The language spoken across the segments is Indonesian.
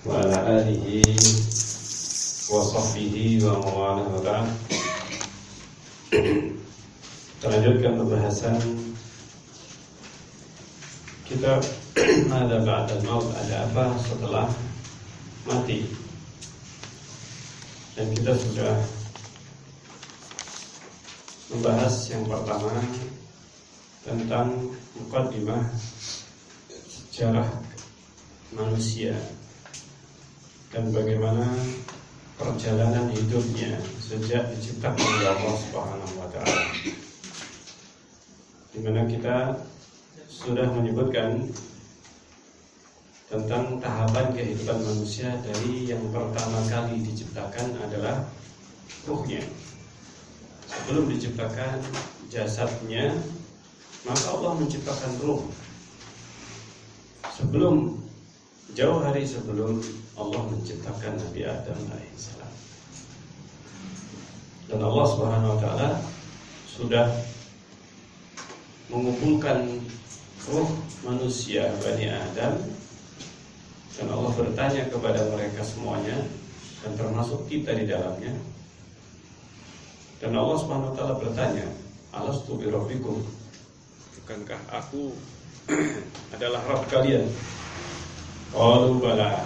wa ala alihi wa sahbihi wa mawalah wa ba'd. Terlanjutkan pembahasan kita ada ba'dal maut, ada apa setelah mati. Dan kita sudah membahas yang pertama tentang muqaddimah sejarah manusia dan bagaimana perjalanan hidupnya sejak diciptakan oleh Allah Subhanahu wa taala. Di mana kita sudah menyebutkan tentang tahapan kehidupan manusia dari yang pertama kali diciptakan adalah ruhnya. Sebelum diciptakan jasadnya, maka Allah menciptakan ruh. Jauh hari sebelum Allah menciptakan Nabi Adam alaihissalam. Dan Allah Subhanahu wa taala sudah mengumpulkan ruh manusia Bani Adam, dan Allah bertanya kepada mereka semuanya, dan termasuk kita di dalamnya. Dan Allah Subhanahu wa taala bertanya, alastu bi rabbikum, bukankah aku adalah Rabb kalian? Qalu bala.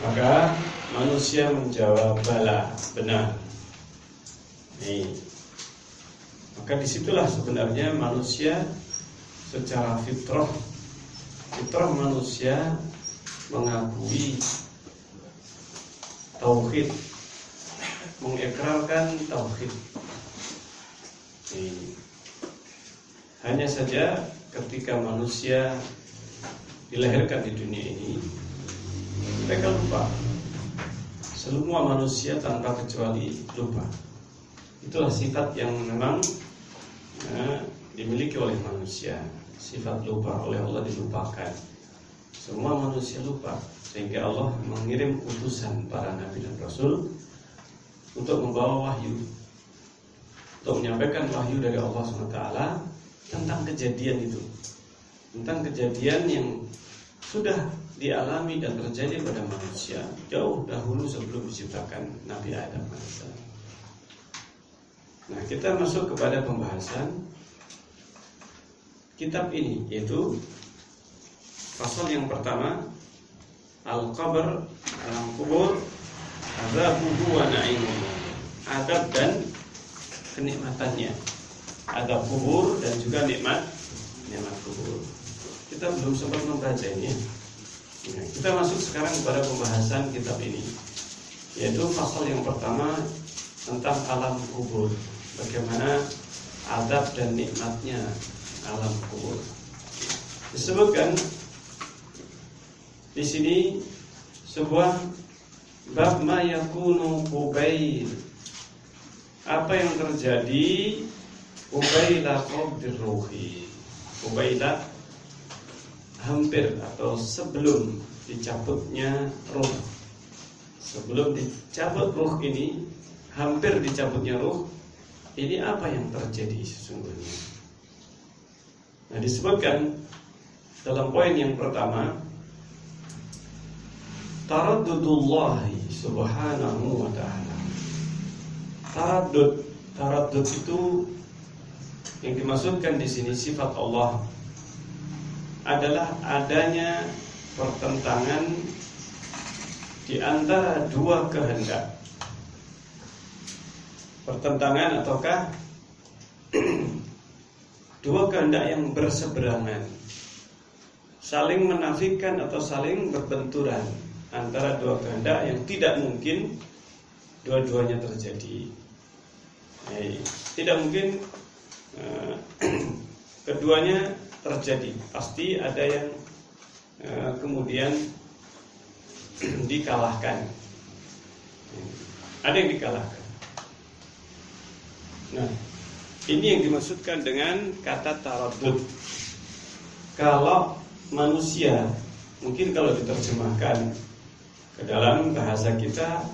Maka manusia menjawab bala, benar. Maka disitulah sebenarnya manusia secara fitrah manusia mengakui tauhid, mengikrarkan tauhid. Hanya saja ketika manusia dilahirkan di dunia ini, mereka lupa. Semua manusia tanpa kecuali lupa. Itulah sifat yang memang dimiliki oleh manusia. Sifat lupa, oleh Allah dilupakan. Semua manusia lupa, sehingga Allah mengirim utusan para nabi dan rasul untuk membawa wahyu, untuk menyampaikan wahyu dari Allah SWT tentang kejadian itu, tentang kejadian yang sudah dialami dan terjadi pada manusia jauh dahulu sebelum diciptakan Nabi Adam AS. Nah, kita masuk kepada pembahasan kitab ini, yaitu pasal yang pertama, Al-Qabr, alam kubur, azabuhu wa na'imuhu, adab dan kenikmatannya. Adab kubur dan juga nikmat kubur. Kita belum sempat membaca ini. Nah, kita masuk sekarang kepada pembahasan kitab ini, yaitu pasal yang pertama tentang alam kubur. Bagaimana adab dan nikmatnya alam kubur. Disebutkan di sini sebuah bab ma yakunu qubail, apa yang terjadi qubaila qabdir ruhi. Qubaila hampir atau sebelum dicabutnya ruh. Sebelum dicabut ruh ini, hampir dicabutnya ruh, ini apa yang terjadi sesungguhnya. Nah, disebutkan dalam poin yang pertama, taraddudullahi subhanahu wa ta'ala. Taraddud itu yang dimaksudkan di sini sifat Allah adalah adanya pertentangan di antara dua kehendak. Pertentangan ataukah dua kehendak yang berseberangan, saling menafikan atau saling berbenturan antara dua kehendak yang tidak mungkin dua-duanya terjadi. Tidak mungkin keduanya terjadi. Pasti ada yang kemudian dikalahkan. Ada yang dikalahkan. Nah, ini yang dimaksudkan dengan kata taraddud. Kalau manusia, mungkin kalau diterjemahkan ke dalam bahasa kita,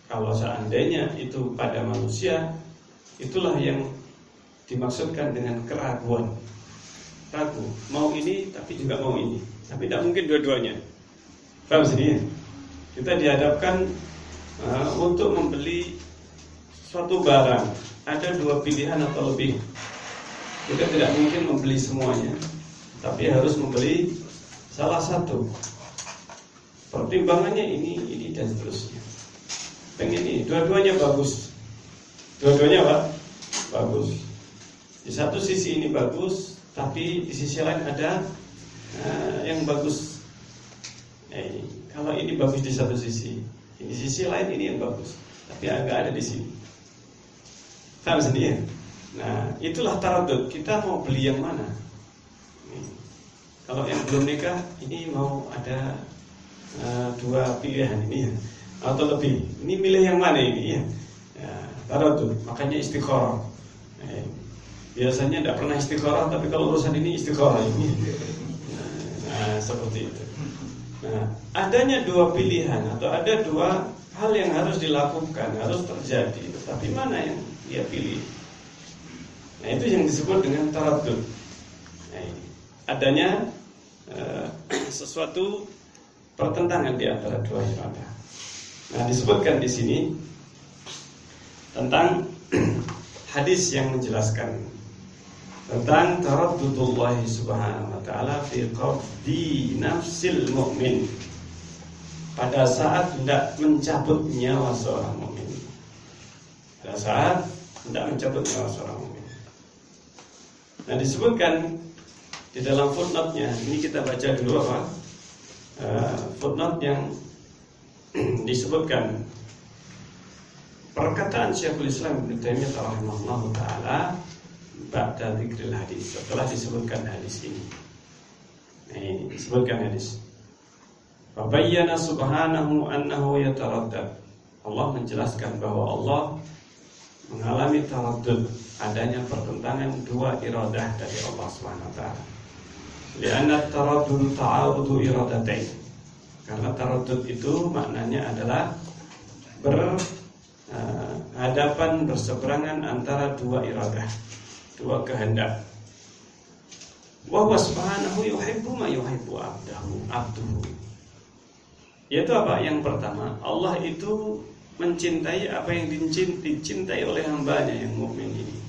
kalau seandainya itu pada manusia, itulah yang dimaksudkan dengan keraguan. Ragu, mau ini tapi juga mau ini, tapi tidak mungkin dua-duanya. Paham sini? Kita dihadapkan untuk membeli suatu barang, ada dua pilihan atau lebih. Kita tidak mungkin membeli semuanya, tapi harus membeli salah satu. Pertimbangannya ini dan seterusnya. Pengen ini, dua-duanya bagus. Dua-duanya apa? Bagus. Di satu sisi ini bagus, tapi di sisi lain ada yang bagus. Kalau ini bagus di satu sisi, di sisi lain ini yang bagus, tapi agak ada di sini. Paham sendiri? Nah, itulah taradud. Kita mau beli yang mana? Kalau yang belum nikah, ini mau ada dua pilihan ini ya, atau lebih. Ini milih yang mana ini ya? Taradud. Makanya istikharah. Biasanya tidak pernah istikharah, tapi kalau urusan ini istikharah ini. Nah, seperti itu. Nah, adanya dua pilihan atau ada dua hal yang harus dilakukan, harus terjadi. Tetapi mana yang dia pilih? Nah, itu yang disebut dengan taradud. Nah, adanya sesuatu pertentangan di antara dua iradah. Nah, disebutkan di sini tentang hadis yang menjelaskan tentang taraddudullah subhanahu wa ta'ala fi qabdi nafsil mu'min, pada saat hendak mencabut nyawa seorang mukmin. Pada saat hendak mencabut nyawa seorang mukmin. Nah, disebutkan di dalam footnote-nya. Ini kita baca dulu apa? Footnote yang disebutkan perkataan Syekhul Islam Ibnu Taimiyah rahimahullahu taala ba'da dzikril hadis, setelah disebutkan hadis ini. Nah, ini disebutkan hadis. Fa bayyana subhanahu annahu yataraddad. Allah menjelaskan bahwa Allah mengalami taraddud, adanya pertentangan dua iradah dari Allah Subhanahu wa taala. Lianna taraddud ta'arudu iradatain. Karena taraddud itu maknanya adalah berhadapan, berseberangan antara dua iradah, dua kehendak. Wa huwa subhanahu yuhibbu ma yuhibbu abduhu. Yaitu apa? Yang pertama, Allah itu mencintai apa yang dicintai oleh hambanya yang mukmin ini.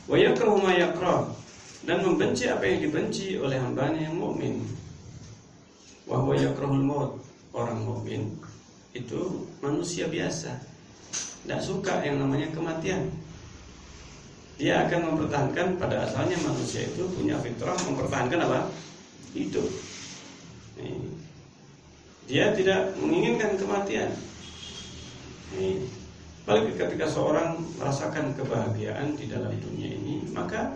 Wa yakrahu ma yakrah, dan membenci apa yang dibenci oleh hambanya yang mukmin. Wa huwa yakrahul maut. Orang mukmin itu manusia biasa, tidak suka yang namanya kematian. Dia akan mempertahankan, pada asalnya manusia itu punya fitrah mempertahankan apa? Hidup. Dia tidak menginginkan kematian. Apalagi ketika seorang merasakan kebahagiaan di dalam dunia ini, maka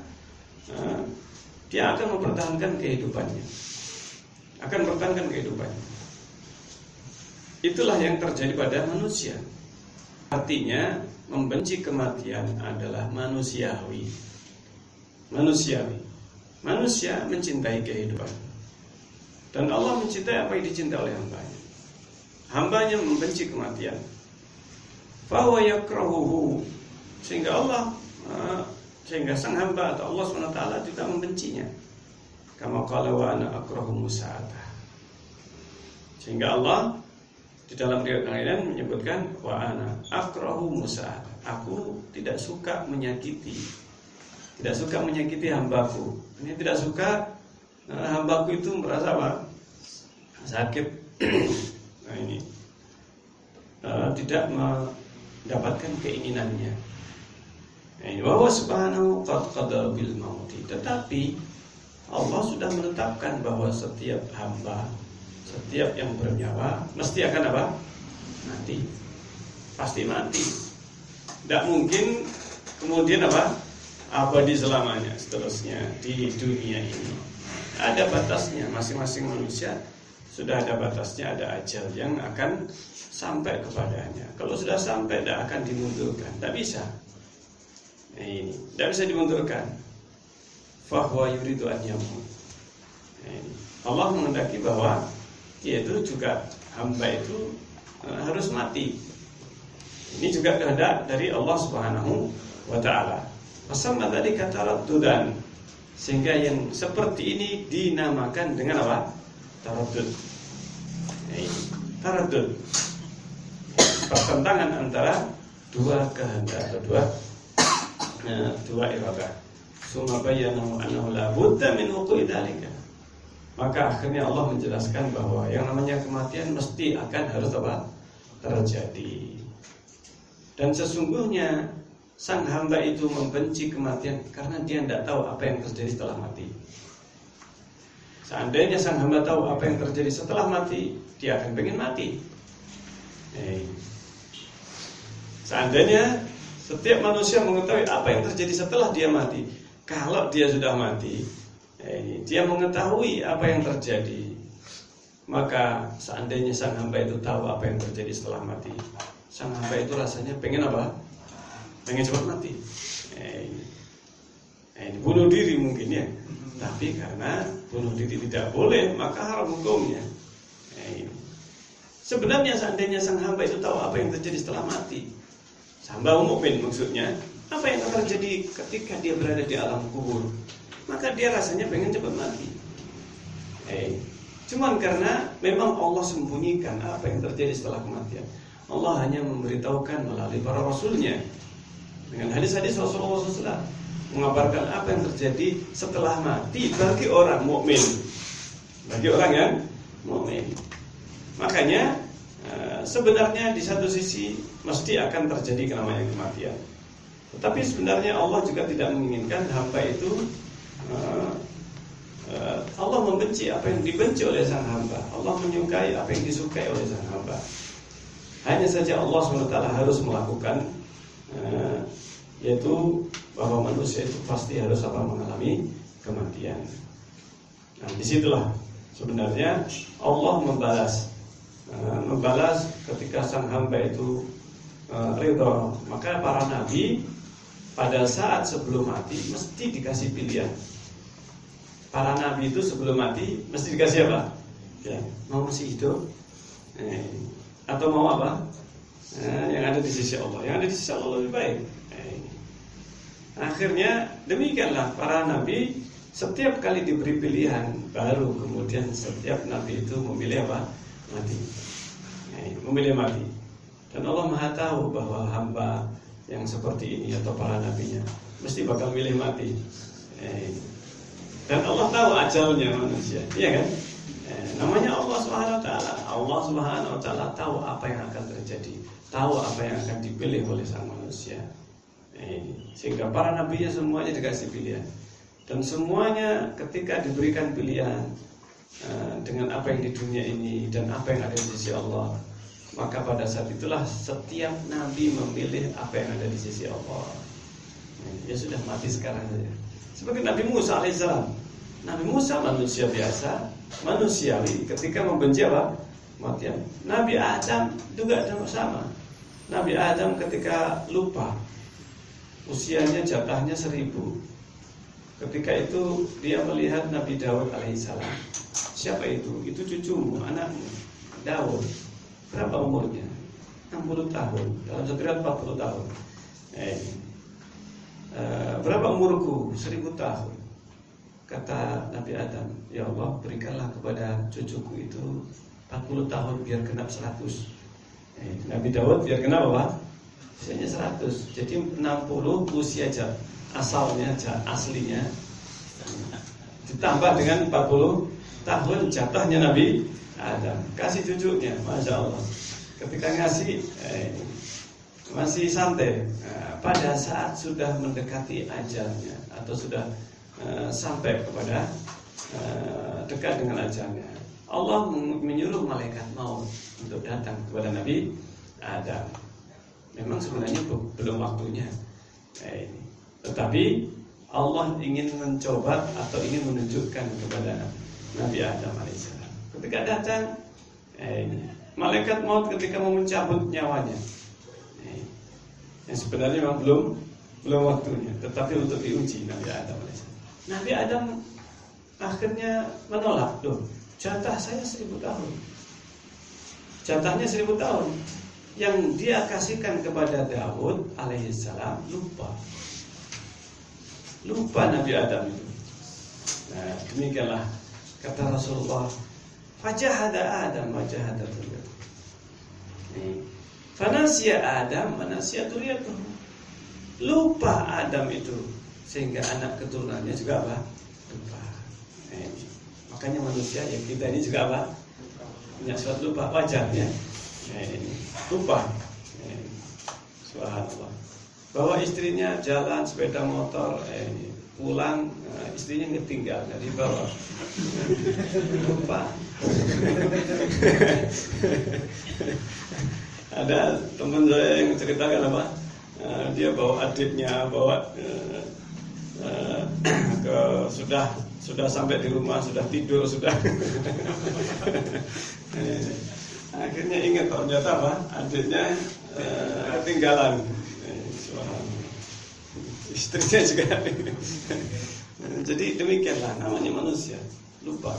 dia akan mempertahankan kehidupannya, akan mempertahankan kehidupannya. Itulah yang terjadi pada manusia. Artinya membenci kematian adalah manusiawi. Manusia mencintai kehidupan, dan Allah mencintai apa yang dicintai oleh hambanya. Hambanya membenci kematian. Fahuwa yakrahuhu, sehingga sang hamba atau Allah SWT juga membencinya. Kama qala wa ana akrahu musa'atah. Sehingga Allah di dalam riwayat lain menyebutkan wa ana akrahu musa'atah. Aku tidak suka menyakiti hambaku. Ini tidak suka hambaku itu merasa apa? Sakit. Nah, ini tidak mendapatkan keinginannya. Wa subhanahu qad qada bil mauti. Tetapi Allah sudah menetapkan bahwa setiap hamba, setiap yang bernyawa mesti akan apa? Mati. Pasti mati. Tidak mungkin kemudian apa? Abadi selamanya seterusnya di dunia ini. Ada batasnya, masing-masing manusia sudah ada batasnya, ada ajal yang akan sampai kepadanya. Kalau sudah sampai, tidak akan dimundurkan, tidak bisa. Ini tidak bisa dimundurkan. Fahuwa yuridu an yamut. Allah menghendaki bahwa yaitu juga hamba itu harus mati. Ini juga kehendak dari Allah Subhanahu wa taala. Wasamma dzalika taraddudan, sehingga yang seperti ini dinamakan dengan apa? Taraddud. Taraddud. Pertentangan antara dua kehendak atau dua iradah. Summa bayyana annahu la budda min wuqu'i dzalika. Maka akhirnya Allah menjelaskan bahwa yang namanya kematian mesti akan harus terjadi. Dan sesungguhnya sang hamba itu membenci kematian karena dia tidak tahu apa yang terjadi setelah mati. Seandainya sang hamba tahu apa yang terjadi setelah mati, dia akan pengen mati. Seandainya setiap manusia mengetahui apa yang terjadi setelah dia mati, kalau dia sudah mati, dia mengetahui apa yang terjadi, maka seandainya sang hamba itu tahu apa yang terjadi setelah mati, sang hamba itu rasanya pengen apa? Pengen cepat mati. Bunuh diri mungkin ya. Tapi karena bunuh diri tidak boleh, maka haram hukumnya. Sebenarnya seandainya sang hamba itu tahu apa yang terjadi setelah mati, hamba mukmin maksudnya, apa yang akan terjadi ketika dia berada di alam kubur, maka dia rasanya pengen cepat mati. Cuman karena memang Allah sembunyikan apa yang terjadi setelah kematian. Allah hanya memberitahukan melalui para rasulnya. Dengan hadis-hadis Rasulullah SAW mengabarkan apa yang terjadi setelah mati bagi orang mukmin, bagi orang yang mukmin. Makanya sebenarnya di satu sisi mesti akan terjadi namanya kematian. Tetapi sebenarnya Allah juga tidak menginginkan hamba itu Allah membenci apa yang dibenci oleh sang hamba. Allah menyukai apa yang disukai oleh sang hamba. Hanya saja Allah SWT harus melakukan yaitu bahwa manusia itu pasti harus mengalami kematian. Nah, disitulah sebenarnya Allah membalas ketika sang hamba itu ridho. Maka para nabi pada saat sebelum mati mesti dikasih pilihan. Para nabi itu sebelum mati mesti dikasih apa? Ya, mau masih hidup atau mau apa? Yang ada di sisi Allah. Yang ada di sisi Allah lebih baik. Akhirnya demikianlah para nabi setiap kali diberi pilihan baru kemudian setiap nabi itu memilih apa? Mati. Memilih mati. Dan Allah Maha tahu bahwa hamba yang seperti ini atau para nabinya mesti bakal milih mati. Dan Allah tahu ajalnya manusia, iya kan? Namanya Allah Subhanahu wa taala. Allah Subhanahu wa taala tahu apa yang akan terjadi, tahu apa yang akan dipilih oleh sang manusia. Sehingga para nabinya semuanya dikasih pilihan. Dan semuanya ketika diberikan pilihan dengan apa yang di dunia ini dan apa yang ada di sisi Allah, maka pada saat itulah setiap nabi memilih apa yang ada di sisi Allah. Ya sudah mati sekarang saja. Seperti Nabi Musa alaihissalam. Nabi Musa manusia biasa, manusiawi, ketika membenci apa? Kematian. Nabi Adam juga sama. Nabi Adam ketika lupa usianya jatahnya 1000. Ketika itu dia melihat Nabi Daud alaihissalam. Siapa itu? Itu cucumu, anakmu, Daud. Berapa umurnya? 60 tahun. Dalam sekiranya 40 tahun. Berapa umurku? 1000 tahun. Kata Nabi Adam, ya Allah berikanlah kepada cucuku itu 40 tahun biar genap 100. Nabi Daud biar genap apa? Usianya 100. Jadi 60 usia asalnya, aslinya, ditambah dengan 40 tahun jatahnya Nabi Adam. Kasih cucunya, Masya Allah. Ketika ngasih masih santai. Pada saat sudah mendekati ajalnya atau sudah sampai kepada dekat dengan ajalnya, Allah menyuruh malaikat maut untuk datang kepada Nabi Adam. Memang sebenarnya belum waktunya, tetapi Allah ingin mencoba atau ingin menunjukkan kepada Nabi Adam alaihissalam. Ketika datang, malaikat maut ketika mau mencabut nyawanya, yang sebenarnya memang belum waktunya, tetapi untuk diuji Nabi Adam alaihissalam. Nabi Adam akhirnya menolak, jatah saya 1000 tahun. Jatahnya 1000 tahun. Yang dia kasihkan kepada Daud alaihissalam lupa Nabi Adam itu. Nah, demikianlah kata Rasulullah, Fajahada Adam wajahada dzurriyyah. Fanasiya Adam manasiya dzurriyyatuh. Lupa Adam itu sehingga anak keturunannya juga apa? Lupa. Makanya manusia yang kita ini juga apa? Punya suatu lupa wajarnya. Lupa. Subhanallah. Bawa istrinya jalan sepeda motor, pulang istrinya ketinggal dari bawah. Lupa. Ada teman saya yang ceritakan apa? Dia bawa adiknya, sudah sampai di rumah, sudah tidur, sudah. Akhirnya ingat ternyata apa? Adiknya ketinggalan. Istrinya juga. Jadi demikianlah namanya manusia, lupa.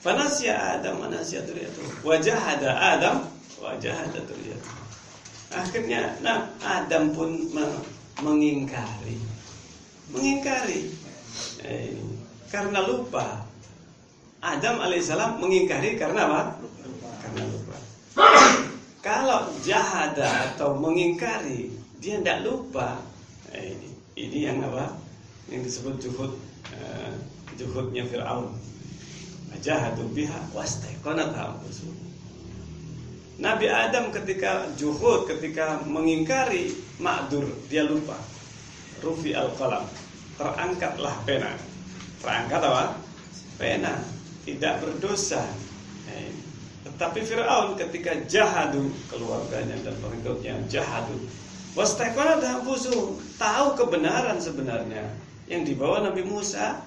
Fanasiya Adam manasiya dzurriyyatuh. Wajahada Adam wajahada dzurriyyatuh. Akhirnya Adam pun mengingkari karena lupa. Adam alaihissalam mengingkari karena apa? Karena lupa. Kalau jahada atau mengingkari, dia tidak lupa. Ini yang apa? Yang disebut juhudnya Fir'aun. Jahadu biha wastaiqanatha anfusuhum. Nabi Adam ketika juhud, ketika mengingkari, ma'dur, dia lupa. Rufi al-qalam, terangkatlah pena. Terangkat apa? Pena, tidak berdosa. Tetapi Fir'aun ketika jahadu, keluarganya dan pengikutnya jahadu, wastaiqanatha anfusuhum, tahu kebenaran sebenarnya yang dibawa Nabi Musa,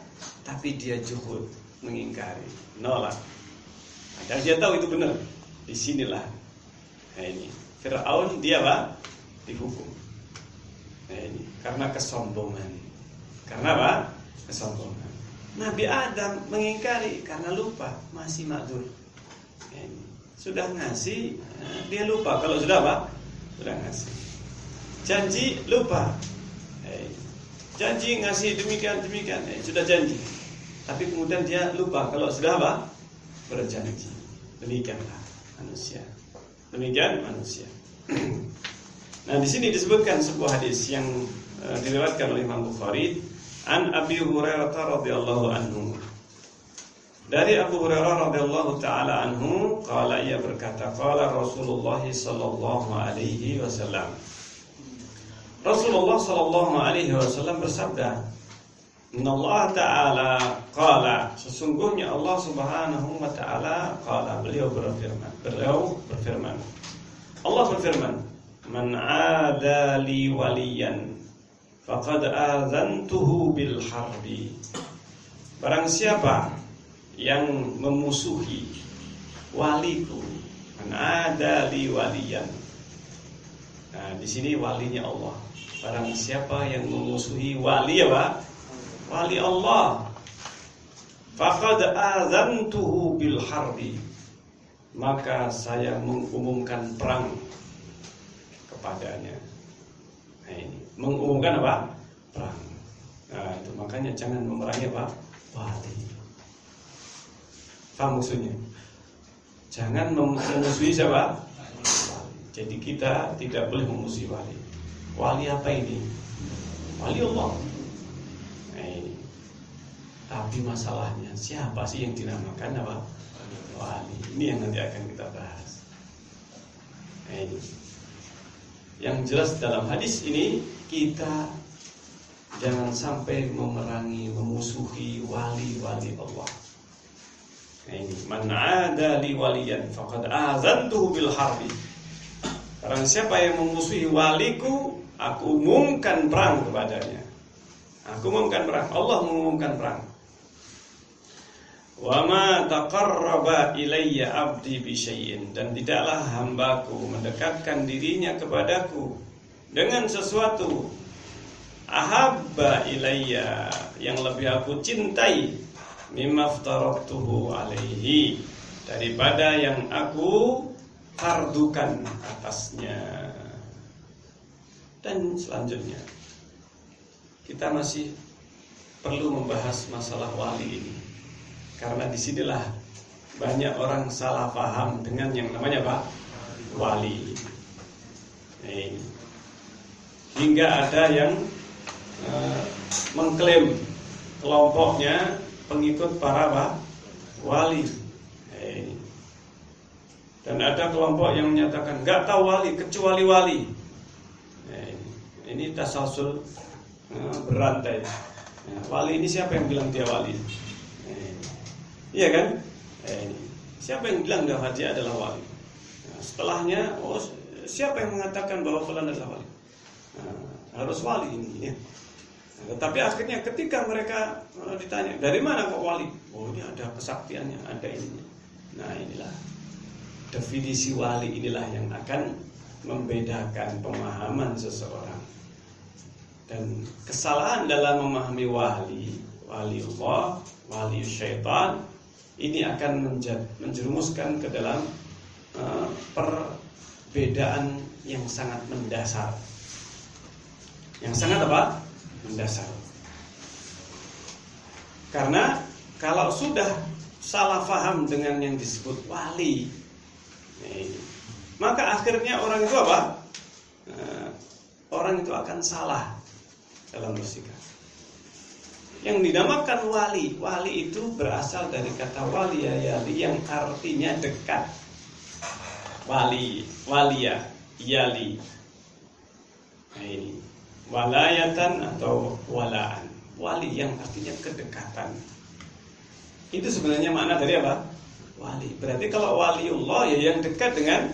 tapi dia juhud, mengingkari, nolak. Padahal dia tahu itu benar. Disinilah ini Fir'aun dia apa? Dihukum. Ini karena kesombongan. Karena apa? Kesombongan. Nabi Adam mengingkari karena lupa, masih ma'dzur. Sudah ngasih, dia lupa. Kalau sudah apa? Sudah ngasih. Janji lupa. Janji ngasih demikian, sudah janji. Tapi kemudian dia lupa kalau sudah apa? Berjanji. Demikianlah manusia. Demikian manusia. Nah, di sini disebutkan sebuah hadis yang diriwayatkan oleh Imam Bukhari an Abi Hurairah radhiyallahu anhu. Dari Abu Hurairah radhiyallahu taala anhu, qala, ia berkata, qala Rasulullah sallallahu alaihi wasallam. Rasulullah sallallahu alaihi wasallam bersabda, "Innallaha ta'ala qala", sesungguhnya Allah Subhanahu wa taala qala, beliau berfirman. Allah berfirman, "Man 'ada li waliyan faqad azantuhu bil harbi." Barang siapa yang memusuhi waliku, man 'ada li waliyan. Nah, di sini walinya Allah. Barang siapa yang memusuhi wali apa? Wali Allah, faqad azantuhu bil harbi, maka saya mengumumkan perang kepadanya. Nah, ini mengumumkan apa? Perang. Nah, itu makanya jangan memerangi apa? Wali. Paham maksudnya? Jangan memusuhi siapa? Wali. Jadi kita tidak boleh memusuhi wali. Wali apa ini? Wali Allah. Tapi masalahnya siapa sih yang dinamakan apa? Wali. Ini yang nanti akan kita bahas. Ini. Yang jelas dalam hadis ini kita jangan sampai memerangi, memusuhi wali-wali Allah. Ini man 'ada li waliyan faqad azantuhu bil harbi. Barang siapa yang memusuhi waliku, aku umumkan perang kepadanya. Aku umumkan perang. Allah mengumumkan perang. Wa ma taqarraba ilayya 'abdi bi syai'in, dan tidaklah hambaku mendekatkan dirinya kepadaku dengan sesuatu ahabba ilayya, yang lebih aku cintai, mimma aftaratuhu alaihi, daripada yang aku fardukan atasnya. Dan selanjutnya kita masih perlu membahas masalah wali ini, karena disinilah banyak orang salah paham dengan yang namanya apa? Wali. Ini. Hingga ada yang mengklaim kelompoknya pengikut para apa? Wali. Ini. Dan ada kelompok yang menyatakan nggak tahu wali kecuali wali. Ini tasalsul berantai. Wali ini siapa yang bilang dia wali? Iya kan? Siapa yang bilang bahwa dia adalah wali? Setelahnya, siapa yang mengatakan bahwa fulan adalah wali? Harus wali ini. Ya. Tapi akhirnya ketika mereka ditanya, dari mana kok wali? Oh, ini ada kesaktiannya, ada ini. Nah, inilah definisi wali, inilah yang akan membedakan pemahaman seseorang. Dan kesalahan dalam memahami waliullah, wali syaitan, ini akan menjerumuskan ke dalam perbedaan yang sangat mendasar. Yang sangat apa? Mendasar. Karena kalau sudah salah paham dengan yang disebut wali, maka akhirnya orang itu apa? Orang itu akan salah dalam bersikap. Yang dinamakan wali itu berasal dari kata waliyali yang artinya dekat. Walia, yali. Nah, ini walayatan atau walaan. Wali yang artinya kedekatan. Itu sebenarnya makna dari apa? Wali. Berarti kalau waliullah ya yang dekat dengan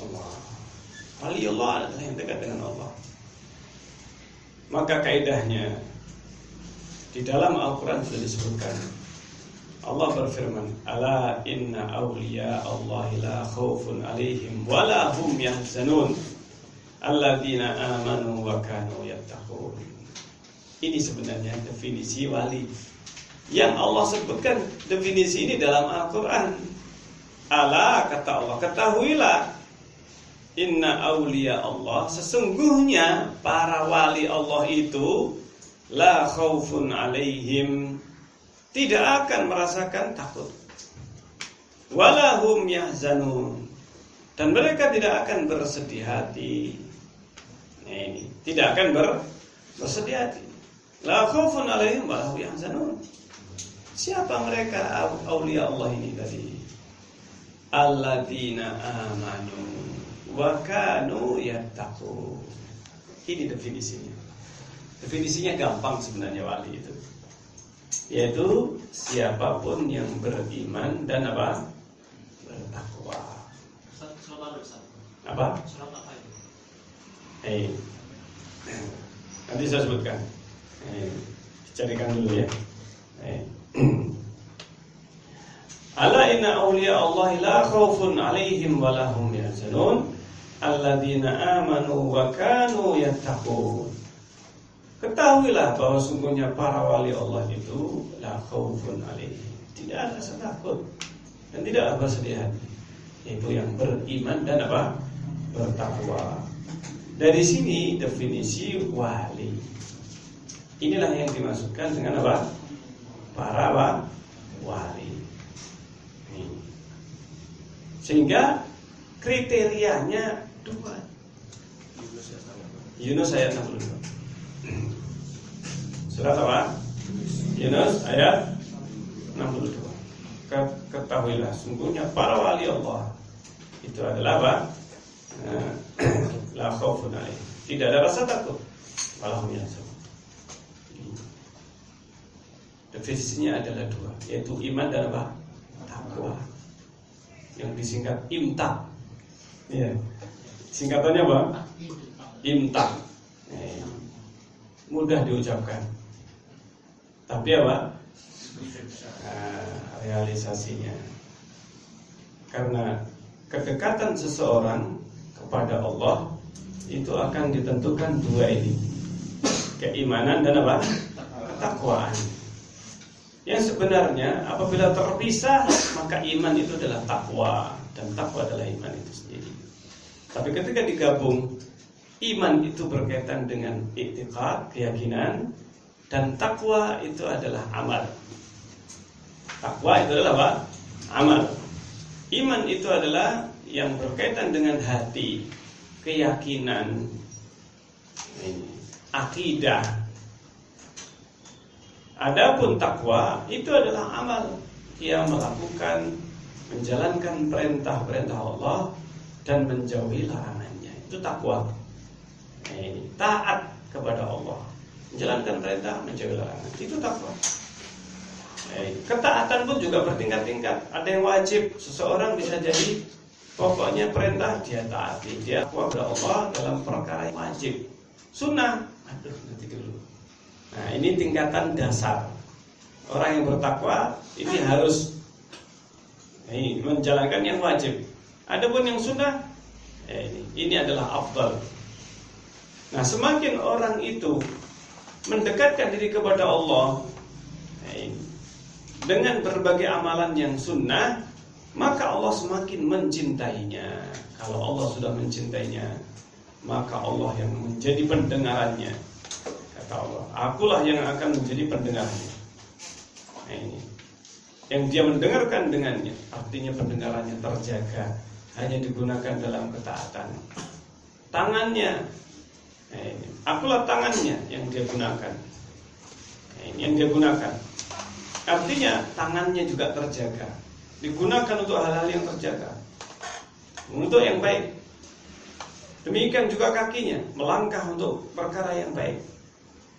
Allah. Waliullah adalah yang dekat dengan Allah. Maka kaidahnya di dalam Al-Quran sudah disebutkan. Allah berfirman, ala inna awliya Allahi la khawfun alaihim wa la hum yahzanun alladzina amanu wa kanu yattaqun. Ini sebenarnya definisi wali yang Allah sebutkan. Definisi ini dalam Al-Quran. Ala, kata Allah, ketahuilah, inna awliya Allah, sesungguhnya para wali Allah itu la khaufun alaihim, tidak akan merasakan takut, walahum yahzanun, dan mereka tidak akan bersedih hati. Nah, ini tidak akan bersedih hati. La khaufun alaihim walahum yahzanun. Siapa mereka awliya Allah ini tadi? Alladzina amanu wa kanu yattaqun. Ini definisinya. Definisinya gampang sebenarnya wali itu. Yaitu siapapun yang beriman dan apa? Bertakwa. Apa? Nanti saya sebutkan. Carikan dulu ya. Ala inna awliya Allah la khaufun alaihim wa lahum yahzanun alladzina amanu wa kanu yattaqun. Ketahuilah bahwa sungguhnya para wali Allah itu la khaufun alaihim, tidak ada rasa takut dan tidak ada bersedih hati, yaitu yang beriman dan apa? Bertakwa. Dari sini definisi wali. Inilah yang dimaksudkan dengan apa? Para wali. Sehingga kriterianya dua. Yunus ayat 62. Surat apa? Yunus ayat 62. Ketahuilah sungguhnya para wali Allah itu adalah apa? La khaufun alaihim, tidak ada rasa takut, walahum yahzanun. Definisinya adalah dua, yaitu iman dan apa? Takwa, yang disingkat imtak. Ya. Singkatannya apa? Imtak. Mudah diucapkan, tapi apa? Realisasinya. Karena kedekatan seseorang kepada Allah itu akan ditentukan dua ini, keimanan dan apa? Ketakwaan. Yang sebenarnya apabila terpisah, maka iman itu adalah takwa, dan takwa adalah iman itu sendiri. Tapi ketika digabung, iman itu berkaitan dengan i'tiqad, keyakinan, dan takwa itu adalah amal. Takwa itu adalah apa? amal. Iman itu adalah yang berkaitan dengan hati, keyakinan, akidah. Adapun takwa itu adalah amal. Dia melakukan, menjalankan perintah-perintah Allah dan menjauhi larangannya. Itu takwa. Taat kepada Allah, menjalankan perintah, menjauhi larangan. Itu takwa. Ketaatan pun juga bertingkat-tingkat. Ada yang wajib, seseorang bisa jadi pokoknya perintah dia taati, dia takwa kepada Allah dalam perkara yang wajib. Sunnah, nanti dulu. Nah, ini tingkatan dasar. Orang yang bertakwa ini harus menjalankan yang wajib. Adapun yang sunnah, ini adalah afdal. Nah, semakin orang itu mendekatkan diri kepada Allah dengan berbagai amalan yang sunnah, maka Allah semakin mencintainya. Kalau Allah sudah mencintainya, maka Allah yang menjadi pendengarannya. Kata Allah, akulah yang akan menjadi pendengarannya. Yang dia mendengarkan dengannya, artinya pendengarannya terjaga, hanya digunakan dalam ketaatan. Tangannya, akulah tangannya yang dia gunakan. Yang dia gunakan, artinya tangannya juga terjaga, digunakan untuk hal-hal yang terjaga, untuk yang baik. Demikian juga kakinya, melangkah untuk perkara yang baik,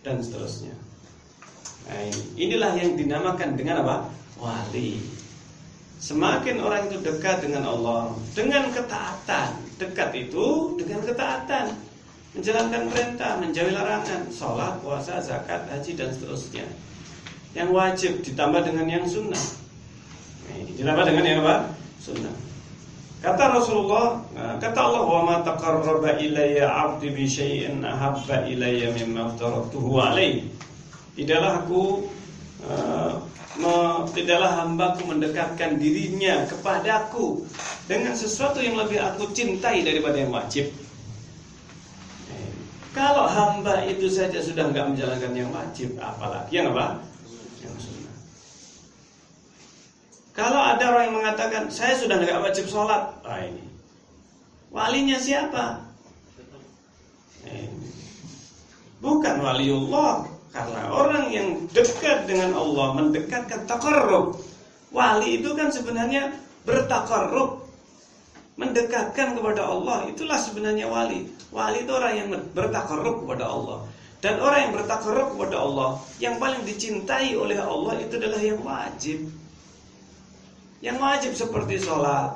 dan seterusnya. Inilah yang dinamakan dengan apa? Wali. Semakin orang itu dekat dengan Allah dengan ketaatan. Dekat itu dengan ketaatan, menjalankan perintah, menjauhi larangan, sholat, puasa, zakat, haji, dan seterusnya. Yang wajib ditambah dengan yang sunnah. Ditambah dengan yang apa? Sunnah. Kata Rasulullah, kata Allah, wa ma taqarraba ilayya 'abdi bi syai'in ahabba ilayya mimma aftaratuhu alaihi. Tidaklah hambaku mendekatkan dirinya kepadaku dengan sesuatu yang lebih aku cintai daripada yang wajib. Kalau hamba itu saja sudah enggak menjalankan yang wajib, apalagi yang apa? Yang sunnah. Kalau ada orang yang mengatakan saya sudah enggak wajib sholat, ini walinya siapa? Bukan waliullah. Karena orang yang dekat dengan Allah, mendekatkan taqarrub. Wali itu kan sebenarnya bertaqarrub, mendekatkan kepada Allah. Itulah sebenarnya wali. Wali itu orang yang bertaqarrub kepada Allah. Dan orang yang bertaqarrub kepada Allah, yang paling dicintai oleh Allah itu adalah yang wajib. Yang wajib seperti sholat,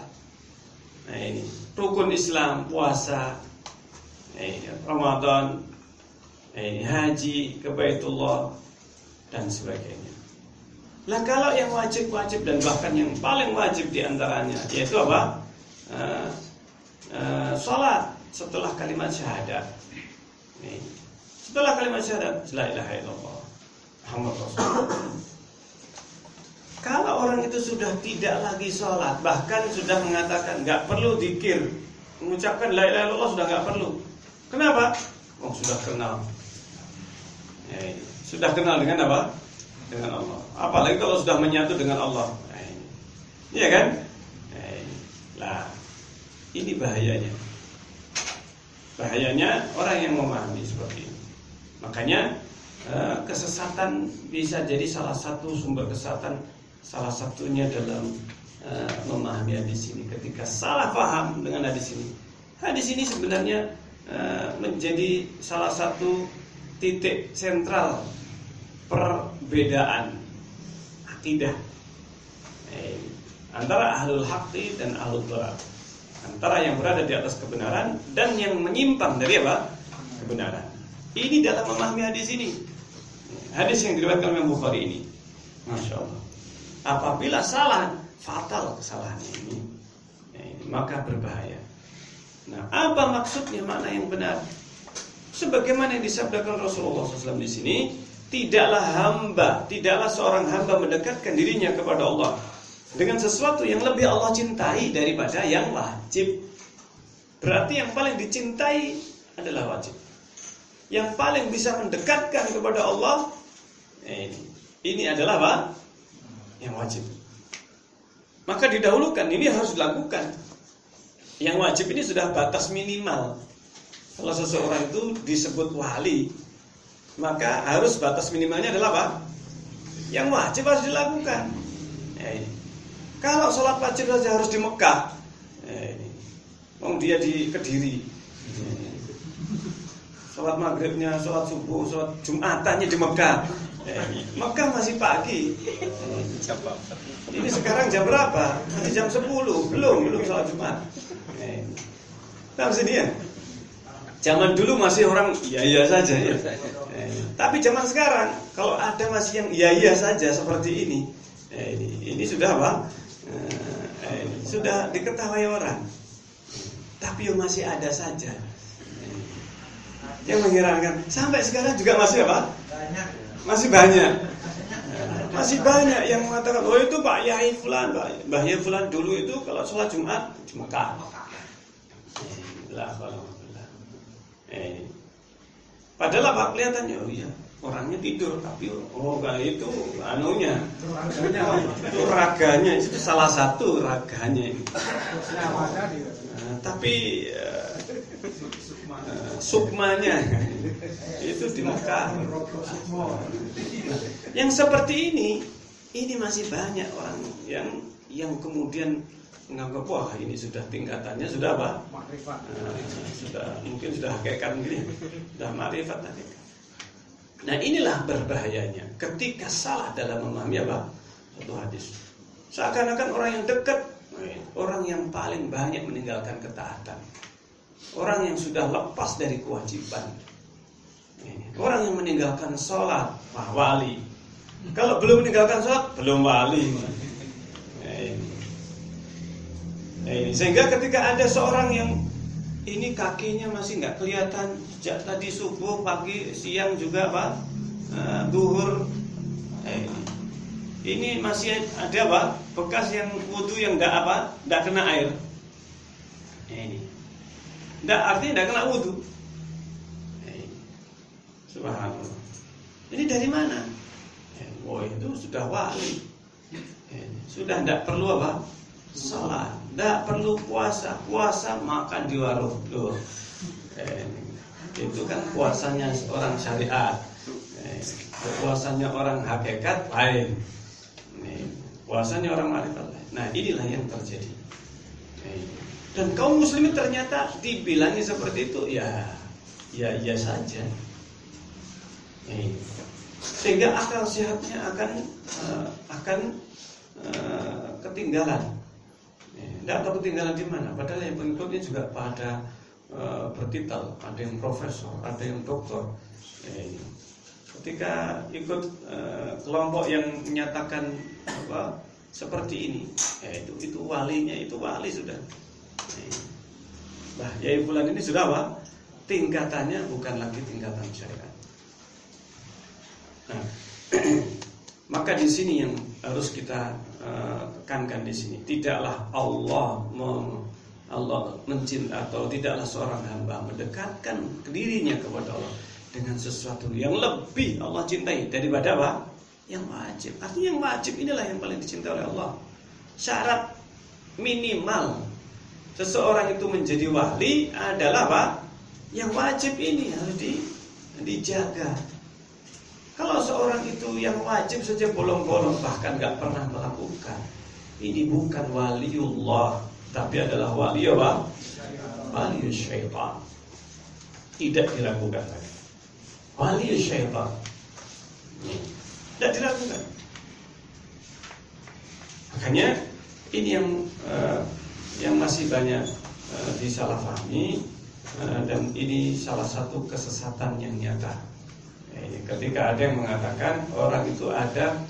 ini rukun Islam, puasa, Ramadan, haji ke Baitullah, dan sebagainya. Lah kalau yang wajib-wajib dan bahkan yang paling wajib diantaranya yaitu apa? Sholat setelah kalimat syahadat. Setelah kalimat syahadat, la ilaha illallah Muhammad Rasulullah. Kalau orang itu sudah tidak lagi sholat, bahkan sudah mengatakan nggak perlu zikir, mengucapkan la ilaha illallah sudah nggak perlu. Kenapa? Sudah kenal. Sudah kenal dengan apa? Dengan Allah. Apalagi kalau sudah menyatu dengan Allah. Iya kan? Lah, ini bahayanya. Bahayanya orang yang memahami seperti ini. Makanya kesesatan bisa jadi salah satu sumber kesesatan. Salah satunya dalam memahami hadis ini. Ketika salah paham dengan hadis ini. Hadis ini sebenarnya menjadi salah satu titik sentral perbedaan akidah antara ahlul haqqi dan ahlul dhalal, antara yang berada di atas kebenaran dan yang menyimpang dari apa? Kebenaran. Ini dalam memahami hadis ini. Hadis yang diriwayatkan oleh Bukhari ini, Masya Allah. Apabila salah, fatal kesalahannya ini, maka berbahaya. Nah, apa maksudnya makna yang benar? Sebagaimana yang disabdakan Rasulullah SAW di sini, tidaklah seorang hamba mendekatkan dirinya kepada Allah dengan sesuatu yang lebih Allah cintai daripada yang wajib. Berarti yang paling dicintai adalah wajib. Yang paling bisa mendekatkan kepada Allah, ini adalah apa? Yang wajib. maka didahulukan, ini harus dilakukan. Yang wajib ini sudah batas minimal. Kalau seseorang itu disebut wali, maka harus batas minimalnya adalah apa? Yang wajib harus dilakukan. Kalau sholat wajib saja harus di Mekah, dia di Kediri, sholat maghribnya, sholat subuh, sholat jumatannya di Mekah. Mekah masih pagi. Ini sekarang jam berapa? Masih jam 10. Belum sholat Jumat. Tahu sini ya? Zaman dulu masih orang iya saja ya. Tapi zaman sekarang kalau ada masih yang iya saja seperti ini, ini sudah apa? Sudah diketahui orang. Tapi yang masih ada saja. Yang mengherankan, sampai sekarang juga masih apa? Masih banyak. Masih banyak yang mengatakan, oh itu Pak Yai Fulan, Mbah Yai Fulan dulu itu kalau sholat Jumat di Mekah. Padahal apa kelihatannya? Oh iya, orangnya tidur, tapi itu anunya, itu raganya, itu salah satu raganya. Tapi sukmanya itu di Mekah. Yang seperti ini masih banyak orang yang kemudian menganggap wah ini sudah tingkatannya sudah apa? Mungkin sudah hakikat begini, sudah makrifat tadi. Nah inilah berbahayanya ketika salah dalam memahami apa? Satu hadis. Seakan-akan orang yang dekat, orang yang paling banyak meninggalkan ketaatan, orang yang sudah lepas dari kewajiban, orang yang meninggalkan sholat, wali. Kalau belum meninggalkan sholat, belum wali. Sehingga ketika ada seorang yang ini kakinya masih nggak kelihatan sejak tadi subuh, pagi, siang juga Pak, duhur, ini masih ada apa? Bekas yang wudu yang nggak kena air. Ini, artinya nggak kena wudu. Subhanallah. Ini dari mana? Oh itu sudah wali. Sudah tidak perlu apa? Salat, tidak perlu puasa makan di warung. Itu kan puasanya orang syariat. Puasanya orang hakikat lain. Puasanya orang marifat lain. Nah inilah yang terjadi. Dan kaum muslimin ternyata dibilangi seperti itu, ya saja. Sehingga akal sehatnya akan ketinggalan. Tidak tahu ketinggalan di mana. Padahal yang pengikutnya juga pada bertitel, ada yang profesor, ada yang doktor. Ketika ikut kelompok yang menyatakan seperti ini, itu walinya, itu wali sudah. Bah Yai Fulan ini sudah apa? Tingkatannya bukan lagi tingkatan syariat. Nah, maka di sini yang harus kita tekankan di sini, tidaklah Allah mencintai atau tidaklah seorang hamba mendekatkan dirinya kepada Allah dengan sesuatu yang lebih Allah cintai daripada apa? Yang wajib. Artinya yang wajib inilah yang paling dicintai oleh Allah. Syarat minimal seseorang itu menjadi wali adalah apa? Yang wajib ini harus dijaga. Kalau seorang itu yang wajib saja bolong-bolong, bahkan gak pernah melakukan, ini bukan waliullah, tapi adalah wali apa? Wali syaitan. Tidak dilakukan lagi. Wali syaitan tidak dilakukan. Makanya ini yang masih banyak disalahpahami, dan ini salah satu kesesatan yang nyata. Ketika ada yang mengatakan orang itu ada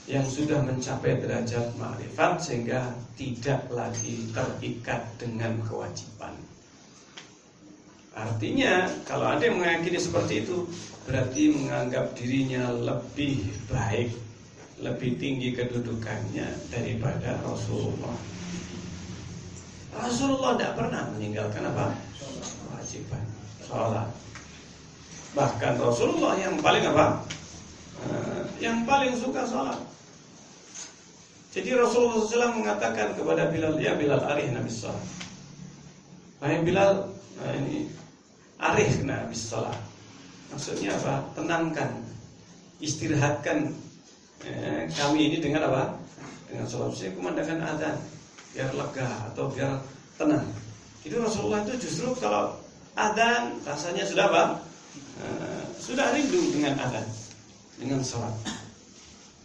yang sudah mencapai derajat makrifat sehingga tidak lagi terikat dengan kewajiban. Artinya kalau ada yang meyakini seperti itu, berarti menganggap dirinya lebih baik, lebih tinggi kedudukannya daripada Rasulullah. Rasulullah tidak pernah meninggalkan apa? Kewajiban sholat. Bahkan Rasulullah yang paling apa? Yang paling suka sholat. Jadi Rasulullah SAW mengatakan kepada Bilal, ya Bilal, arihna bis shalah. Wahai Bilal, ini arihna bis shalah. Maksudnya apa? Tenangkan, istirahatkan kami ini dengan apa? Dengan sholat. Saya kumandangkan azan biar lega atau biar tenang. Itu Rasulullah itu justru kalau azan rasanya sudah apa? Sudah rindu dengan azan, dengan sholat.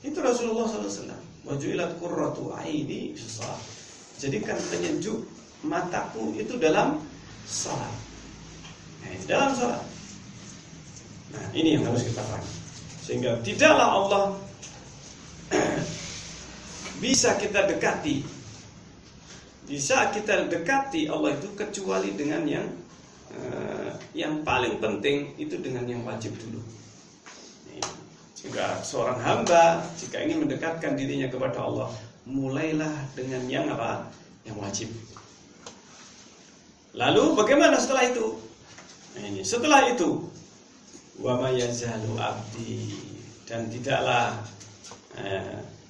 Itu Rasulullah SAW. Wajulat qurratu aini fi shalah. Jadikan penyejuk mataku itu dalam sholat. Nah, itu dalam sholat. Nah, ini yang harus kita pahami. Sehingga tidaklah Allah bisa kita dekati. Bisa kita dekati Allah itu kecuali dengan yang paling penting itu dengan yang wajib dulu. Jika seorang hamba jika ingin mendekatkan dirinya kepada Allah, mulailah dengan yang apa? Yang wajib. Lalu bagaimana setelah itu? Nah, ini setelah itu, wa may yazalu abdi, dan tidaklah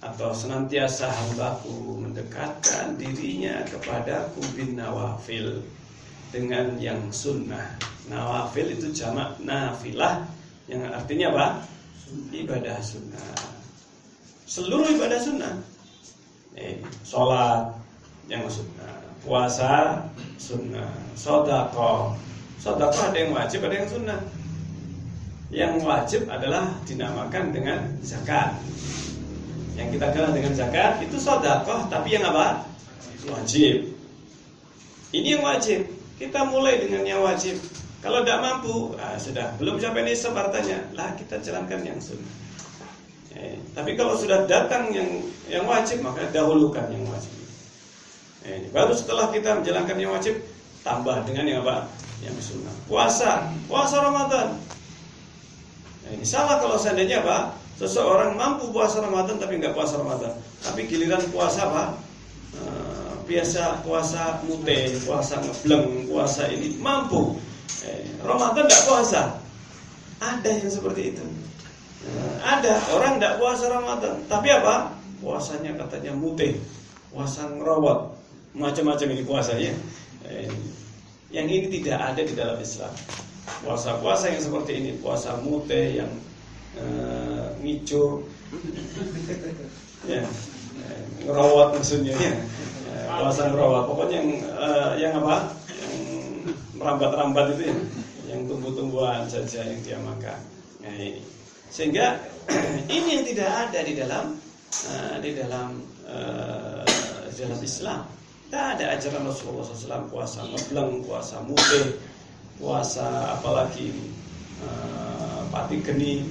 atau senantiasa hambaku mendekatkan dirinya kepadaku bin nawafil, dengan yang sunnah. Nawafil itu jamak nafilah, yang artinya apa? Ibadah sunnah. Seluruh ibadah sunnah. Sholat yang sunnah, puasa sunnah, sedekah ada yang wajib, ada yang sunnah. Yang wajib adalah dinamakan dengan zakat. Yang kita kenal dengan zakat itu sedekah, tapi yang apa? Wajib. Ini yang wajib. Kita mulai dengan yang wajib. Kalau tidak mampu, sudah belum sampai nisab hartanya, lah kita jalankan yang sunnah. Tapi kalau sudah datang yang wajib, maka dahulukan yang wajib. Baru setelah kita menjalankan yang wajib, tambah dengan yang apa? Yang sunnah. Puasa Ramadan. Ini salah kalau seandainya apa? Seseorang mampu puasa Ramadan tapi nggak puasa Ramadan. Tapi giliran puasa apa? Biasa puasa mute, puasa ngebleng, puasa ini mampu. Ramadan nggak puasa. Ada yang seperti itu. Ada orang nggak puasa Ramadan, tapi apa? Puasanya katanya mute, puasa ngerawat, macam-macam ini puasanya. Yang ini tidak ada di dalam Islam. Puasa-puasa yang seperti ini, puasa mute yang ngicu, ngerawat maksudnya, puasa ngerawat. Pokoknya yang apa? Yang merambat-rambat itu ya, yang tumbuh-tumbuhan saja yang dia makan. Nah, ini. Sehingga ini yang tidak ada di dalam Islam. Tidak ada ajaran Rasulullah SAW puasa ngebleng, puasa mute, puasa apalagi pati geni,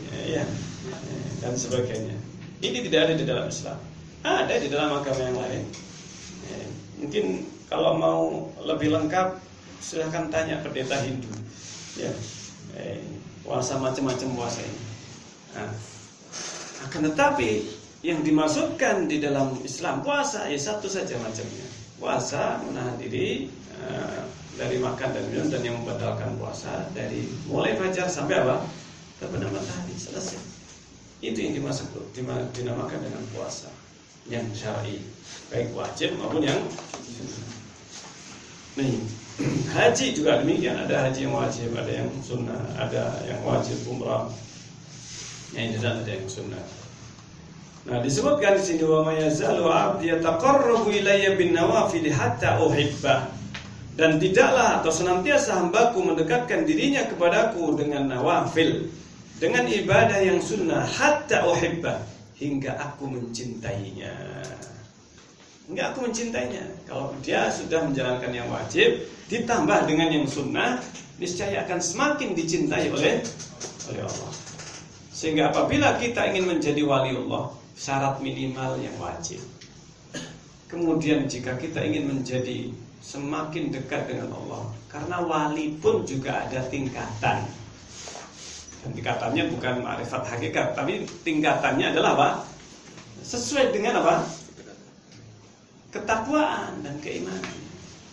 dan sebagainya. Ini tidak ada di dalam Islam. Ada di dalam agama yang lain. Mungkin kalau mau lebih lengkap, silahkan tanya pendeta Hindu. Puasa macam-macam puasa ini. Akan tetapi yang dimaksudkan di dalam Islam puasa satu saja macamnya. Puasa menahan diri dari makan dan minum, dan yang membatalkan puasa dari mulai fajar sampai apa? Terbenam matahari, selesai. Itu yang dimaksud dinamakan dengan puasa yang syar'i, baik wajib maupun yang sunnah. Nih, haji juga demikian, ada haji yang wajib, ada yang sunnah, ada yang wajib umrah. Yang tidak ada yang sunnah. Nah, disebutkan di sini wa may yazalu 'abdi yataqarrabu ilayya bin nawafil hatta uhibbah. Dan tidaklah atau senantiasa hambaku mendekatkan dirinya kepadaku dengan nawafil, dengan ibadah yang sunnah, hatta uhibbah, hingga aku mencintainya. Hingga aku mencintainya. Kalau dia sudah menjalankan yang wajib ditambah dengan yang sunnah, niscaya akan semakin dicintai oleh Allah. Sehingga apabila kita ingin menjadi waliullah, syarat minimal yang wajib. Kemudian jika kita ingin menjadi semakin dekat dengan Allah, karena wali pun juga ada tingkatan. Dan tingkatannya bukan ma'rifat hakikat, tapi tingkatannya adalah apa? Sesuai dengan apa? Ketakwaan dan keimanan.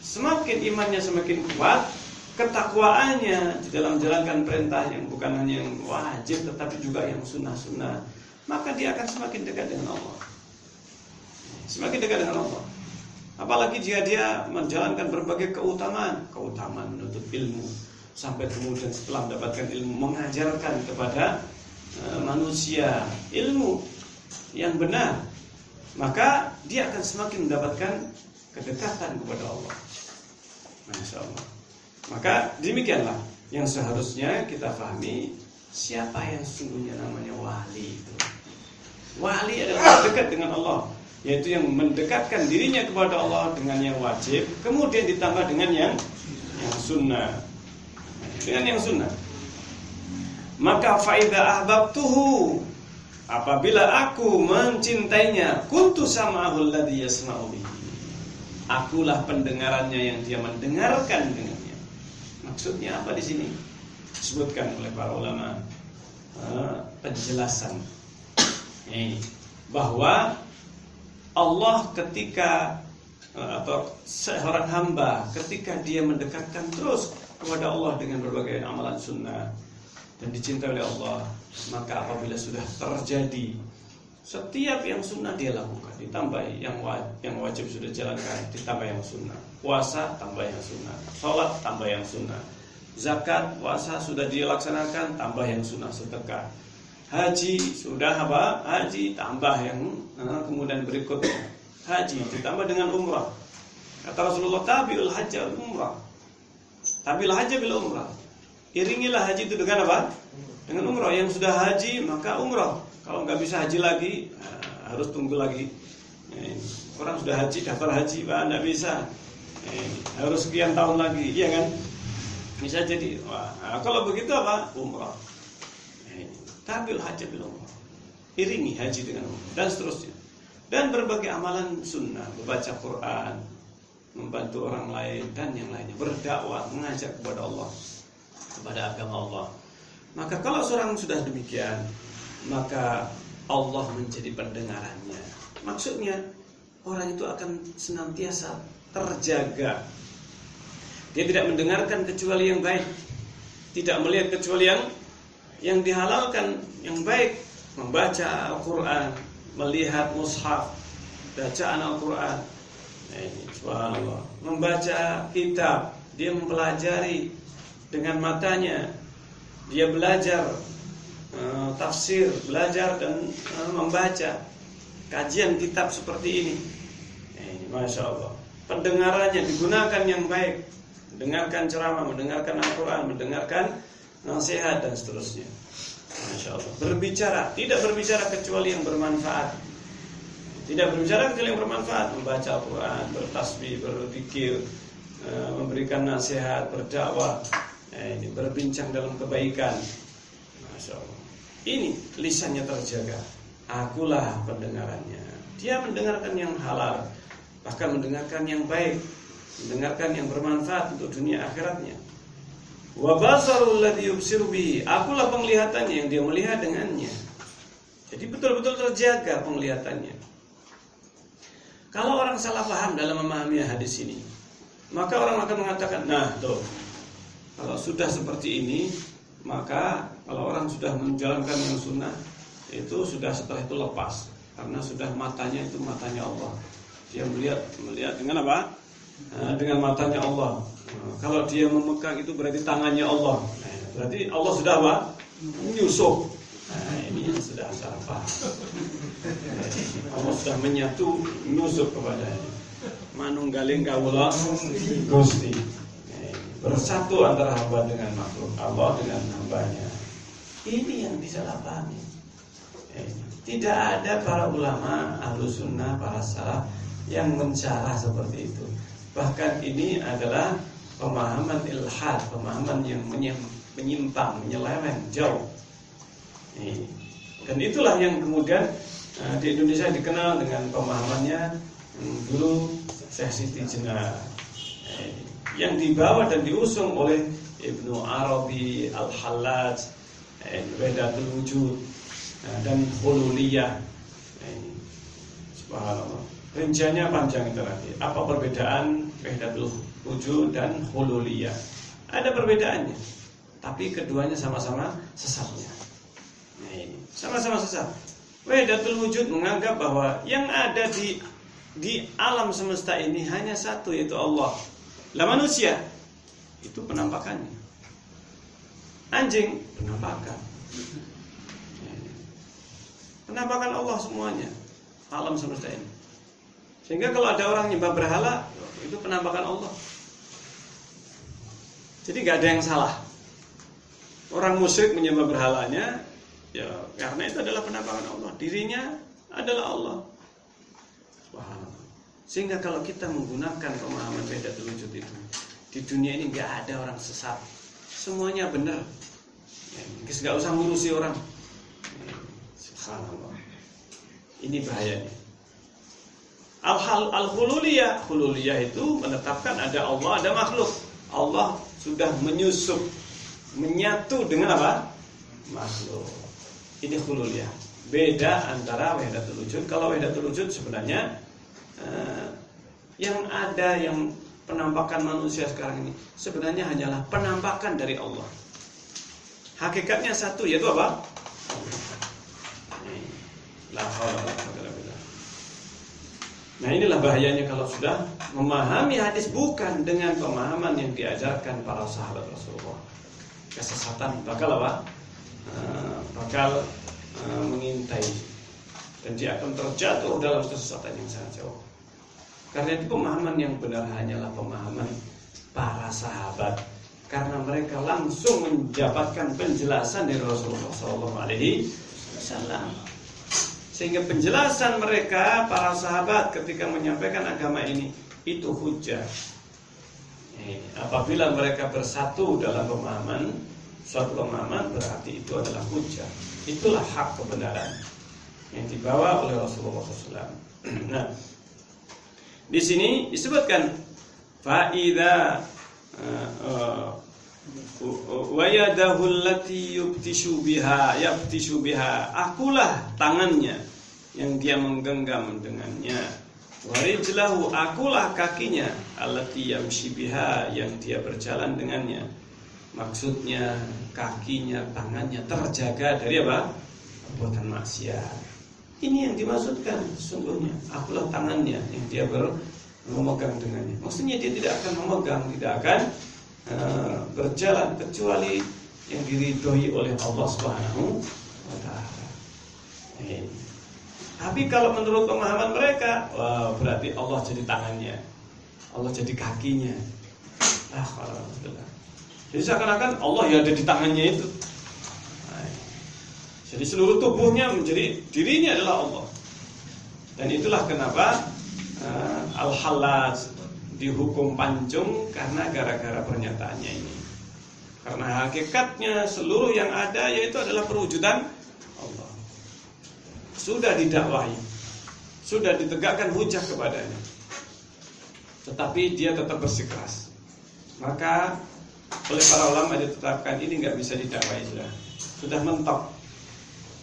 Semakin imannya semakin kuat, ketakwaannya di dalam menjalankan perintah yang bukan hanya yang wajib tetapi juga yang sunnah-sunnah, maka dia akan semakin dekat dengan Allah. semakin dekat dengan Allah. Apalagi jika dia menjalankan berbagai keutamaan menuntut ilmu, sampai kemudian setelah mendapatkan ilmu mengajarkan kepada manusia ilmu yang benar, maka dia akan semakin mendapatkan kedekatan kepada Allah. Masya Allah. Maka demikianlah yang seharusnya kita pahami, siapa yang sesungguhnya namanya wali itu. Wali adalah dekat dengan Allah, yaitu yang mendekatkan dirinya kepada Allah dengan yang wajib, kemudian ditambah dengan yang sunnah. Dengan yang sunnah. Maka faida ahbabtuhu, apabila aku mencintainya, kuntu sama'ahul ladzi yasma'u bihi, akulah pendengarannya yang dia mendengarkan dengannya. Maksudnya apa di sini? Disebutkan oleh para ulama penjelasan bahwa Allah ketika atau seorang hamba ketika dia mendekatkan terus kepada Allah dengan berbagai amalan sunnah dan dicintai oleh Allah, maka apabila sudah terjadi setiap yang sunnah dia lakukan, ditambah yang wajib sudah jalankan, ditambah yang sunnah, puasa tambah yang sunnah, sholat tambah yang sunnah, zakat, puasa sudah dia laksanakan, tambah yang sunnah, sedekah, haji sudah apa? Haji tambah yang kemudian berikutnya haji ditambah dengan umrah. Kata Rasulullah, tabi'ul hajja bil umrah. Tabi'ul hajja bil umrah. Iringilah haji itu dengan apa? Dengan umrah. Yang sudah haji maka umrah. Kalau nggak bisa haji lagi, harus tunggu lagi. Orang sudah haji, daftar haji, Pak, nggak bisa. Harus sekian tahun lagi, iya kan? Bisa jadi. Kalau begitu apa? Umrah. Tabi'ul hajja bil umrah. Iringi haji dengan umrah dan seterusnya. Dan berbagai amalan sunnah, membaca Quran, membantu orang lain dan yang lainnya, berdakwah, mengajak kepada Allah, kepada agama Allah. Maka kalau seorang sudah demikian, maka Allah menjadi pendengarannya. Maksudnya orang itu akan senantiasa terjaga. Dia tidak mendengarkan kecuali yang baik, tidak melihat kecuali yang dihalalkan, yang baik. Membaca Al-Quran, melihat mushaf, bacaan Al-Quran, subhanallah, membaca kitab, dia mempelajari dengan matanya, dia belajar tafsir, belajar dan membaca kajian kitab seperti ini. Masya Allah. Pendengarannya digunakan yang baik, mendengarkan ceramah, mendengarkan Al-Quran, mendengarkan nasihat dan seterusnya. Masya Allah. Berbicara, tidak berbicara kecuali yang bermanfaat. Tidak berbicara kecuali yang bermanfaat. Membaca Al-Quran, bertasbih, berzikir, memberikan nasihat, berdakwah, berbincang dalam kebaikan. Masya Allah. Ini lisannya terjaga. Akulah pendengarannya. Dia mendengarkan yang halal, bahkan mendengarkan yang baik, mendengarkan yang bermanfaat untuk dunia akhiratnya. Wa basarul ladzi yubsiru bihi, akulah penglihatannya yang dia melihat dengannya. Jadi betul-betul terjaga penglihatannya. Kalau orang salah paham dalam memahami hadis ini, maka orang akan mengatakan, nah tuh, kalau sudah seperti ini, maka kalau orang sudah menjalankan yang sunnah, itu sudah setelah itu lepas, karena sudah matanya itu matanya Allah. Dia melihat dengan apa? Dengan matanya Allah. Kalau dia memegang itu berarti tangannya Allah. Berarti Allah sudah apa? Menyusup. Ini sudah salah paham. Allah sudah menyatu, nusuk kepadanya. Manunggaling kawula Gusti. Bersatu antara hamba dengan makhluk, Allah dengan hambanya. Ini yang disalahpahami. Tidak ada para ulama Ahlus Sunnah, para salaf yang mencarah seperti itu. Bahkan ini adalah pemahaman ilhad, pemahaman yang menyimpang, menyeleweng, jauh. Dan itulah yang kemudian di Indonesia dikenal dengan pemahamannya dulu Syekh Siti Jenar, yang dibawa dan diusung oleh Ibnu Arabi, Al-Hallaj, Wahdatul Wujud, dan Hululiyah. Subhanallah. Rinciannya panjang itu nanti. Apa perbedaan Wahdatul Wujud dan Hululiyah? Ada perbedaannya, tapi keduanya sama-sama sesatnya. Sama-sama sesat. Wahdatul Wujud menganggap bahwa yang ada di di alam semesta ini hanya satu, yaitu Allah. Lah manusia itu penampakannya. Anjing penampakan. Penampakan Allah semuanya, alam semesta ini. Sehingga kalau ada orang nyembah berhala, itu penampakan Allah. Jadi nggak ada yang salah. Orang musyrik menyembah berhalanya, ya karena itu adalah penampakan Allah. Dirinya adalah Allah. Subhanallah. Sehingga kalau kita menggunakan pemahaman wahdatul wujud itu, di dunia ini nggak ada orang sesat. Semuanya benar. Nggak usah ngurusi orang. Subhanallah. Ini bahayanya. Al-hululiyah itu menetapkan ada Allah, ada makhluk. Allah sudah menyusup, menyatu dengan apa? Makhluk. Ini hululiyah. Beda antara wahdatul wujud. Kalau wahdatul wujud sebenarnya yang ada, yang penampakan manusia sekarang ini sebenarnya hanyalah penampakan dari Allah. Hakikatnya satu, yaitu apa? La haula wala quwwata illa billah. Nah, inilah bahayanya kalau sudah memahami hadis bukan dengan pemahaman yang diajarkan para sahabat Rasulullah. Kesesatan bakal apa? Bakal mengintai, dan dia akan terjatuh dalam kesesatan yang sangat jauh. Karena itu pemahaman yang benar hanyalah pemahaman para sahabat, karena mereka langsung mendapatkan penjelasan dari Rasulullah SAW. Sehingga penjelasan mereka para sahabat ketika menyampaikan agama ini itu hujjah. Apabila mereka bersatu dalam pemahaman, suatu pemahaman, berarti itu adalah hujjah. Itulah hak kebenaran yang dibawa oleh Rasulullah SAW. Nah, di sini disebutkan fa'idha wa yadahu allati yabtishu biha, akulah tangannya yang dia menggenggam dengannya, wa rijlahu, akulah kakinya, allati yamshi biha, yang dia berjalan dengannya. Maksudnya kakinya, tangannya terjaga dari apa? Perbuatan maksiat. Ini yang dimaksudkan sesungguhnya. Akulah tangannya yang dia memegang dengannya. Maksudnya dia tidak akan memegang, tidak akan berjalan kecuali yang diridhoi oleh Allah Subhanahu wa taala. Tapi kalau menurut pemahaman mereka, berarti Allah jadi tangannya, Allah jadi kakinya. Alhamdulillah. Jadi seakan-akan Allah ya ada di tangannya itu. Jadi seluruh tubuhnya menjadi dirinya adalah Allah. Dan itulah kenapa Al-Hallaj dihukum pancung karena gara-gara pernyataannya ini. Karena hakikatnya seluruh yang ada yaitu adalah perwujudan Allah. Sudah didakwahi, sudah ditegakkan hujah kepadanya, tetapi dia tetap bersikeras. Maka oleh para ulama ditetapkan ini nggak bisa didakwahi, sudah mentok.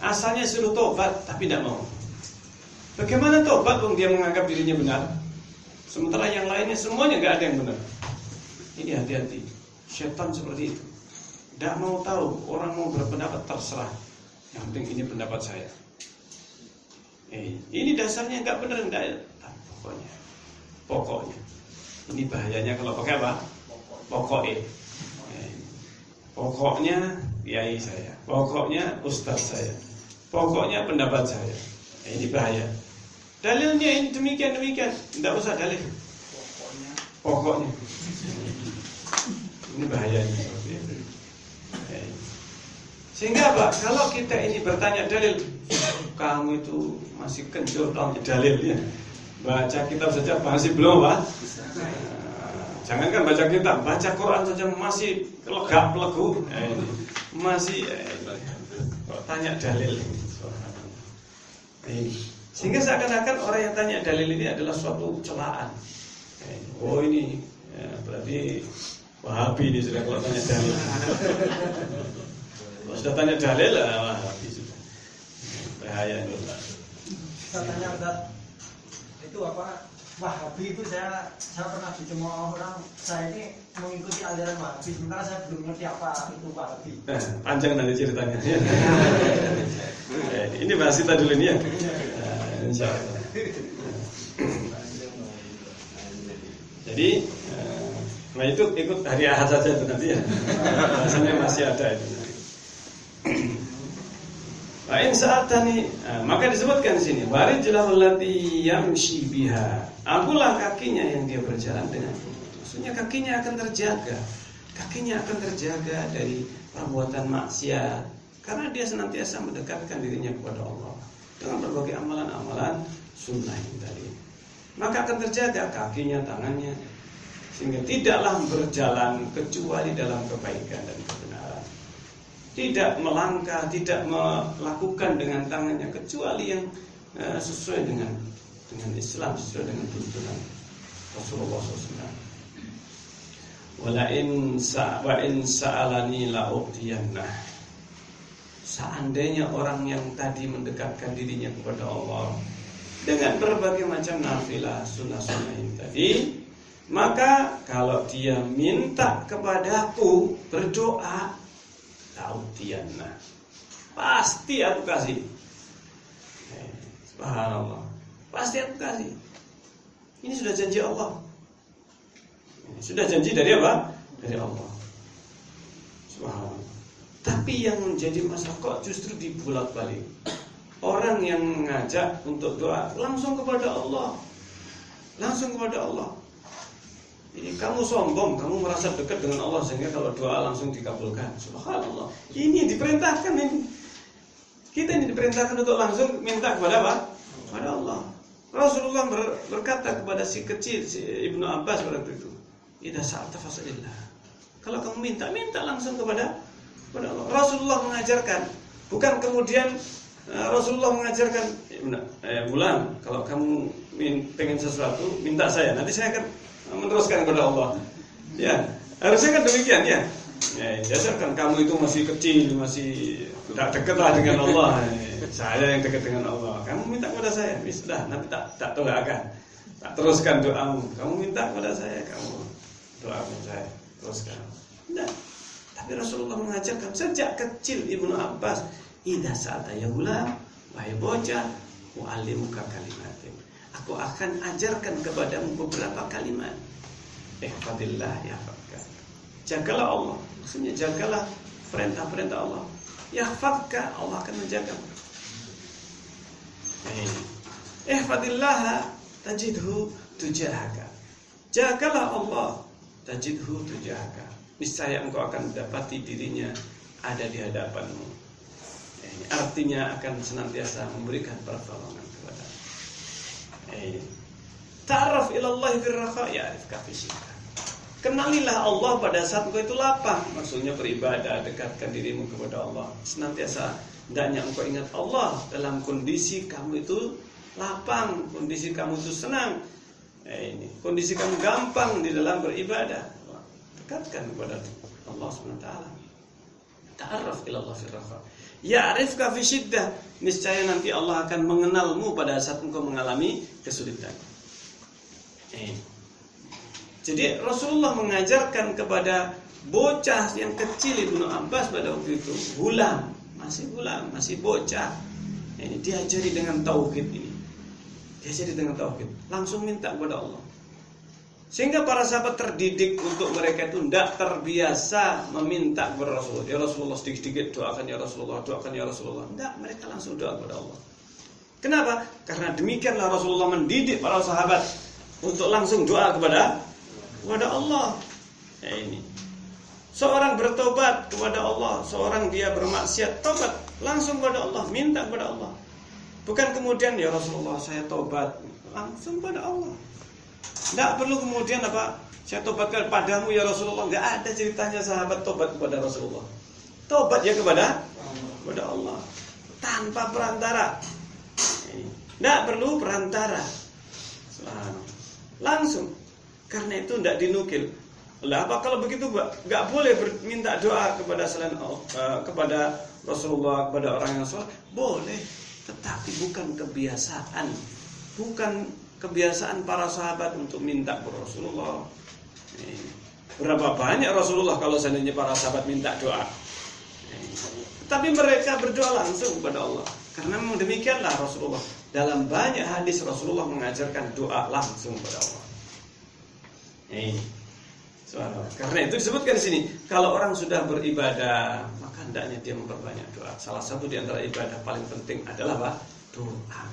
Asalnya suruh tobat tapi tidak mau. Bagaimana tobat kalau dia menganggap dirinya benar, sementara yang lainnya semuanya nggak ada yang benar? Ini hati-hati. Setan seperti itu. Tidak mau tahu, orang mau berpendapat terserah. Yang penting ini pendapat saya. Ini dasarnya nggak benar, nggak. Pokoknya. Ini bahayanya kalau pakai apa? Pokoknya. Pokoknya kiai saya. Pokoknya ustaz saya. Pokoknya pendapat saya. Ini bahaya. Dalilnya ini demikian. Tidak usah dalil. Pokoknya. Ini bahayanya. Sehingga apa? Kalau kita ini bertanya dalil, kamu itu masih kencur tentang dalilnya. Baca kitab saja masih belum, Pak. Jangankan baca kitab, baca Quran saja masih legap legu. Masih tanya dalil. Sehingga seakan-akan orang yang tanya dalil ini adalah suatu celaan. Oh ini berarti Wahabi ini sudah kalau tanya dalil. Kalau sudah tanya dalil Wahabi sudah. Bahaya itu. Katanya Ustaz, itu apa? Wahabi itu saya pernah dicemooh orang, saya ini mengikuti aliran Wahabi, sementara saya belum ngerti apa itu Wahabi. Panjang nanti ceritanya. Ini bahas kita dulu ini ya. Insya Allah. Jadi nah itu ikut hari Ahad saja itu nanti ya. Bahasanya masih ada itu. Lain saat tani, maka disebutkan di sini, warijlahu allati yamshi biha. Akulah kakinya yang dia berjalan dengan. Maksudnya kakinya akan terjaga. Kakinya akan terjaga dari perbuatan maksiat karena dia senantiasa mendekatkan dirinya kepada Allah dengan berbagai amalan-amalan sunnah ini tadi. Maka akan terjaga kakinya, tangannya, sehingga tidaklah berjalan kecuali dalam kebaikan dan kebenaran. Tidak melangkah, tidak melakukan dengan tangannya kecuali yang sesuai dengan Islam, sesuai dengan tuntunan Rasulullah SAW. Wa in sa'alani la'utiyannah. Seandainya orang yang tadi mendekatkan dirinya kepada Allah dengan berbagai macam nafilah sunnah-sunnah ini tadi, maka kalau dia minta kepadaku berdoa, la'utiyannah, pasti aku kasih. Subhanallah, pasti aku kasih. Ini sudah janji Allah. Sudah janji dari apa? Dari Allah. Subhanallah. Tapi yang menjadi masalah kok justru dibolak-balik. Orang yang mengajak untuk doa langsung kepada Allah. Langsung kepada Allah. Ini kamu sombong, kamu merasa dekat dengan Allah sehingga kalau doa langsung dikabulkan. Subhanallah. Ini diperintahkan ini. Kita ini diperintahkan untuk langsung minta kepada apa? Kepada Allah. Rasulullah berkata kepada si kecil, si Ibnu Abbas waktu itu, "Idza sa'alta fas'alillah." Kalau kamu minta langsung kepada Allah. Rasulullah mengajarkan, bukan kemudian Rasulullah mengajarkan, "Bulan, kalau kamu pengen sesuatu, minta saya, nanti saya akan meneruskan kepada Allah." Ya, harusnya kan demikian ya. Ya, dasarkan kamu itu masih kecil, masih tak dekatlah dengan Allah. Saya yang dekat dengan Allah. Kamu minta kepada saya, sudah nanti tak doakan, tak teruskan doamu. Kamu minta kepada saya, kamu doakan saya teruskan. Tidak. Tapi Rasulullah mengajarkan sejak kecil Ibnu Abbas, "Idza sa'alta ya gulam, wahai bocah, u'allimuka kalimatin." Aku akan ajarkan kepadamu beberapa kalimat. Ihfadillah yahfadka. Jagalah Allah. Maksudnya jagalah perintah-perintah Allah. Yahfadka, Allah akan menjagamu. Ihfadillah tajidhu tujahaka. Jagalah Allah, tajidhu tujahaka. Niscaya engkau akan mendapati dirinya ada di hadapanmu. Ini artinya akan senantiasa memberikan pertolongan kepada. Ta'arraf ilallahi firraha ya'rifka fisyiddah. Kenalilah Allah pada saat engkau itu lapang. Maksudnya beribadah, dekatkan dirimu kepada Allah. Senantiasa hendaknya engkau ingat Allah dalam kondisi kamu itu lapang, kondisi kamu itu senang. Kondisi kamu gampang di dalam beribadah. Dekatkan kepada Allah SWT. Ta'arraf ilallah firraha ya'rifka fisyiddah. Niscaya nanti Allah akan mengenalmu pada saat engkau mengalami kesulitan. Jadi Rasulullah mengajarkan kepada bocah yang kecil Ibnu Abbas pada waktu itu, gulam, masih bocah. Ini diajari dengan tauhid ini. Diajari dengan tauhid. Langsung minta kepada Allah. Sehingga para sahabat terdidik untuk mereka itu tidak terbiasa meminta kepada Rasulullah. Ya Rasulullah, sedikit-sedikit doakan ya Rasulullah, doakan ya Rasulullah. Tidak, mereka langsung doa kepada Allah. Kenapa? Karena demikianlah Rasulullah mendidik para sahabat untuk langsung doa kepada Allah. Ini seorang bertobat kepada Allah, seorang dia bermaksiat, tobat langsung kepada Allah, minta kepada Allah. Bukan kemudian ya Rasulullah saya tobat, langsung kepada Allah. Tidak perlu kemudian saya tobat kepadamu ya Rasulullah. Tidak ada ceritanya sahabat tobat kepada Rasulullah. Tobat ya kepada Allah tanpa perantara. Tidak perlu perantara, langsung. Karena itu tidak dinukil. Lah apa kalau begitu nggak boleh minta doa kepada selain kepada Rasulullah, kepada orang yang soleh? Boleh, tetapi bukan kebiasaan para sahabat untuk minta kepada Rasulullah. Berapa banyak Rasulullah kalau seandainya para sahabat minta doa. Tapi mereka berdoa langsung kepada Allah. Karena memang demikianlah Rasulullah. Dalam banyak hadis Rasulullah mengajarkan doa langsung kepada Allah. Karena itu disebutkan di sini, kalau orang sudah beribadah, maka hendaknya dia memperbanyak doa. Salah satu di antara ibadah paling penting adalah apa? Doa.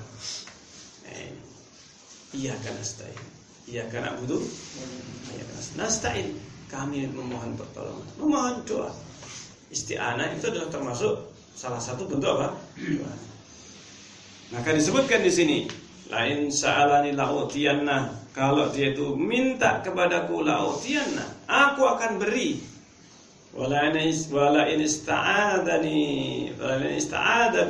Iyyaka nasta'in. Iyyaka na'budu. Iyyaka nasta'in. Kami memohon pertolongan, memohon doa. Isti'anah itu adalah termasuk salah satu bentuk apa? Doa. Maka disebutkan di sini, lain sa'alani la'utiyanna. Kalau dia itu minta kepadaku la'utiyanna, aku akan beri. Wala in ista'adha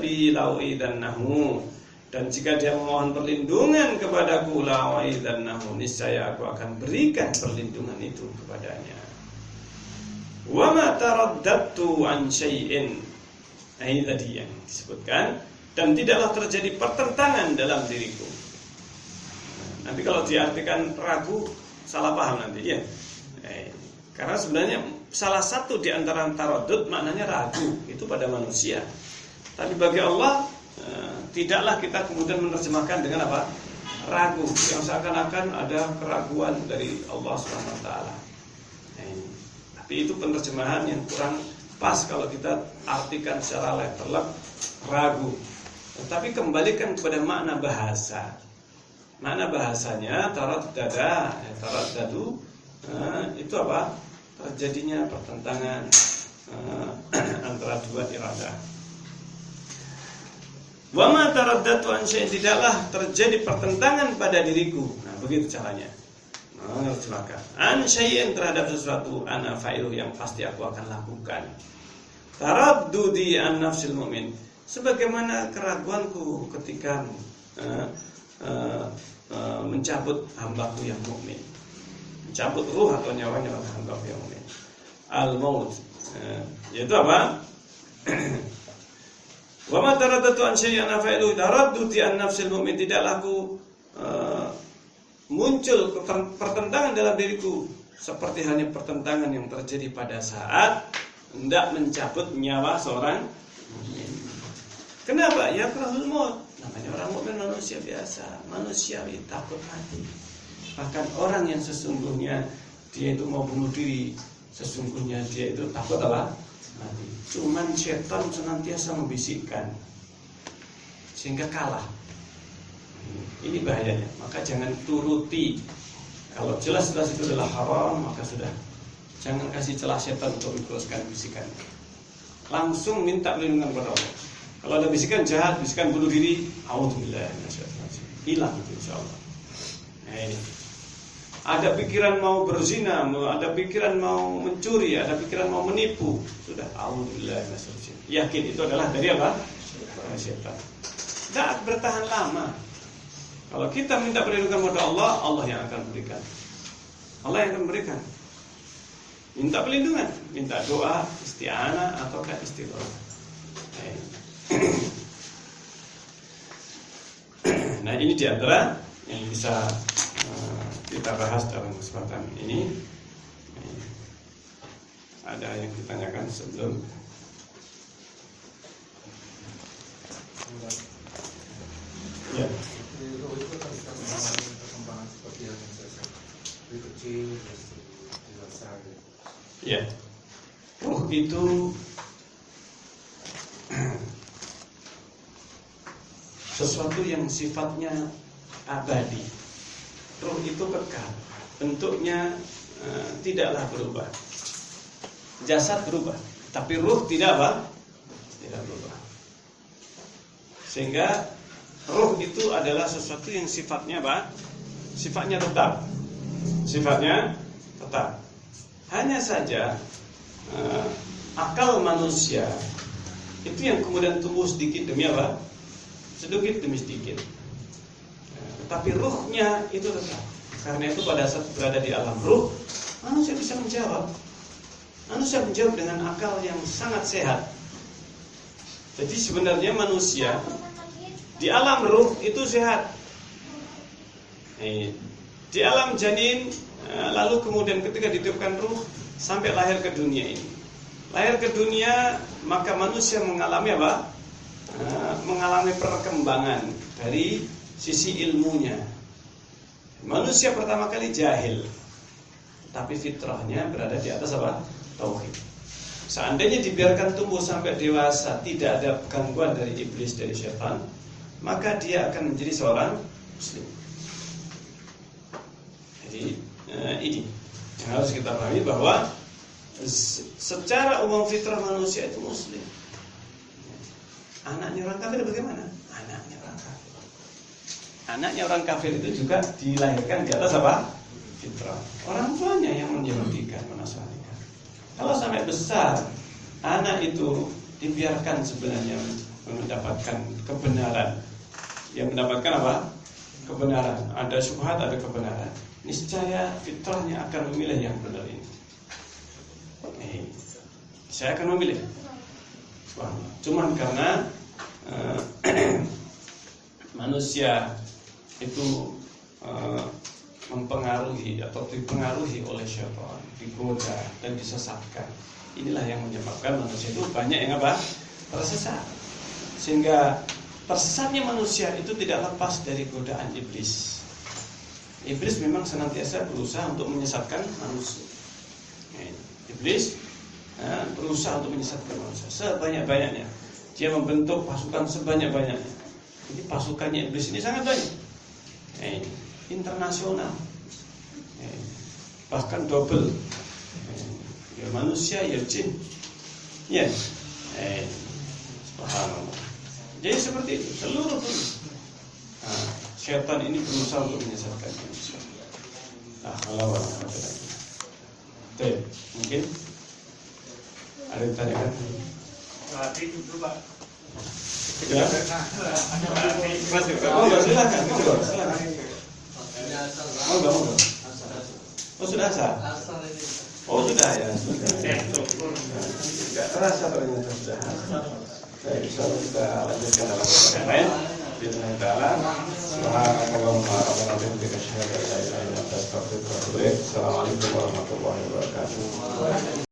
bi la'uidannahu. Dan jika dia memohon perlindungan kepadaku la'uidannahu, niscaya aku akan berikan perlindungan itu kepadanya. Wa ma taraddadtu an syai'in. Ini tadi yang disebutkan, dan tidaklah terjadi pertentangan dalam diriku. Nanti kalau diartikan ragu, salah paham nanti ya. Karena sebenarnya salah satu di antara taraddud maknanya ragu, itu pada manusia. Tapi bagi Allah tidaklah kita kemudian menerjemahkan dengan apa? Ragu, yang seakan-akan ada keraguan dari Allah SWT. Tapi itu penerjemahan yang kurang pas kalau kita artikan secara letterlek ragu. Tapi kembalikan kepada makna bahasa. Makna bahasanya taraddadu itu apa? Terjadinya pertentangan antara dua iradah. Wa ma taraddatu an syai'in, tidaklah terjadi pertentangan pada diriku. Nah, begitu caranya. Menerjemahkan an syai'in terhadap sesuatu, ana fa'iluh yang pasti aku akan lakukan. Taraddudi an nafsil mu'min, sebagaimana keraguanku ketika mencabut hambaku yang mukmin, mencabut ruh atau nyawanya hambaku yang mukmin. Al-maut, yaitu apa? Wa ma taraddatu an syai'in fa'ilu taraddudi an nafsil mu'min, tidaklah aku muncul pertentangan dalam diriku seperti halnya pertentangan yang terjadi pada saat hendak mencabut nyawa seorang mukmin. Kenapa? Ya krahul maut. Namanya orang mukmin manusia biasa, manusiawi, takut mati. Bahkan orang yang sesungguhnya dia itu mau bunuh diri, sesungguhnya dia itu takut apa? Mati. Cuman setan senantiasa membisikkan sehingga kalah. Ini bahayanya. Maka jangan turuti. Kalau jelas-jelas itu adalah haram, maka sudah. Jangan kasih celah setan untuk meneruskan bisikan. Langsung minta perlindungan kepada Allah. Kalau ada bisikan jahat, bisikan bunuh diri, auzubillah minasyaitonir, hilang itu insyaallah. Nah ini. Ada pikiran mau berzina, ada pikiran mau mencuri, ada pikiran mau menipu, sudah auzubillah minasyaitonir. Yakin itu adalah dari apa? Setan. Tidak bertahan lama. Kalau kita minta perlindungan kepada Allah, Allah yang akan berikan. Allah yang akan berikan. Minta perlindungan, minta doa, isti'anah ataukah istighatsah. Nah ini diantara yang bisa kita bahas dalam kesempatan ini. Ada yang ditanyakan sebelum? Ya. Perkembangan seperti yang saya lebih kecil, dewasa. Ya. Ruh itu sesuatu yang sifatnya abadi. Ruh itu kekal, bentuknya tidaklah berubah. Jasad berubah, tapi ruh tidak apa? Tidak berubah. Sehingga ruh itu adalah sesuatu yang sifatnya apa? Sifatnya tetap. Sifatnya tetap. Hanya saja akal manusia itu yang kemudian tumbuh sedikit demi apa? Sedikit demi sedikit. Tapi ruhnya itu tetap. Karena itu pada saat berada di alam ruh, manusia bisa menjawab. Manusia menjawab dengan akal yang sangat sehat. Jadi sebenarnya manusia di alam ruh itu sehat. Di alam janin, lalu kemudian ketika ditiupkan ruh sampai lahir ke dunia ini. Lahir ke dunia, maka manusia mengalami apa? Mengalami perkembangan dari sisi ilmunya. Manusia pertama kali jahil. tapi fitrahnya berada di atas apa? Tauhid. Seandainya dibiarkan tumbuh sampai dewasa, tidak ada gangguan dari iblis, dari syaitan, maka dia akan menjadi seorang muslim. Jadi ini yang harus kita pahami, bahwa secara umum fitrah manusia itu muslim. Anaknya orang kafir bagaimana? Anaknya orang kafir. Anaknya orang kafir itu juga dilahirkan di atas apa? Fitrah. Orang tuanya yang menyahudikan, menasranikan. Kalau sampai besar, anak itu dibiarkan sebenarnya mendapatkan kebenaran. Yang mendapatkan apa? Kebenaran. Ada syubhat, ada kebenaran. Niscaya fitrahnya akan memilih yang benar ini. Saya akan memilih. Cuman karena manusia itu mempengaruhi atau dipengaruhi oleh syaitan, digoda dan disesatkan. Inilah yang menyebabkan manusia itu banyak yang apa? Tersesat. Sehingga tersesatnya manusia itu tidak lepas dari godaan iblis. Iblis memang senantiasa berusaha untuk menyesatkan manusia. Iblis berusaha untuk menyesatkan manusia sebanyak-banyaknya. Dia membentuk pasukan sebanyak-banyaknya. Jadi pasukannya iblis ini sangat banyak, internasional, bahkan double, ya manusia ya jin, ya, subhanallah. Jadi seperti itu seluruh dunia. Syaitan ini berusaha untuk menyesatkan manusia. Kalau mungkin ada yang tanyakan? Berarti itu Pak. Ya. Silakan. Monggo. Oh sudah asal. Oh sudah ya. Tidak terasa ternyata sudah. Baik, insyaallah kita lanjutkan dalam kesempatan lain. Bismillahirrahmanirrahim. Subhanakallahumma rabbana wa bihamdika asyhadu an la ilaha illa anta astaghfiruka wa atubu ilaik. Assalamualaikum warahmatullahi wabarakatuh.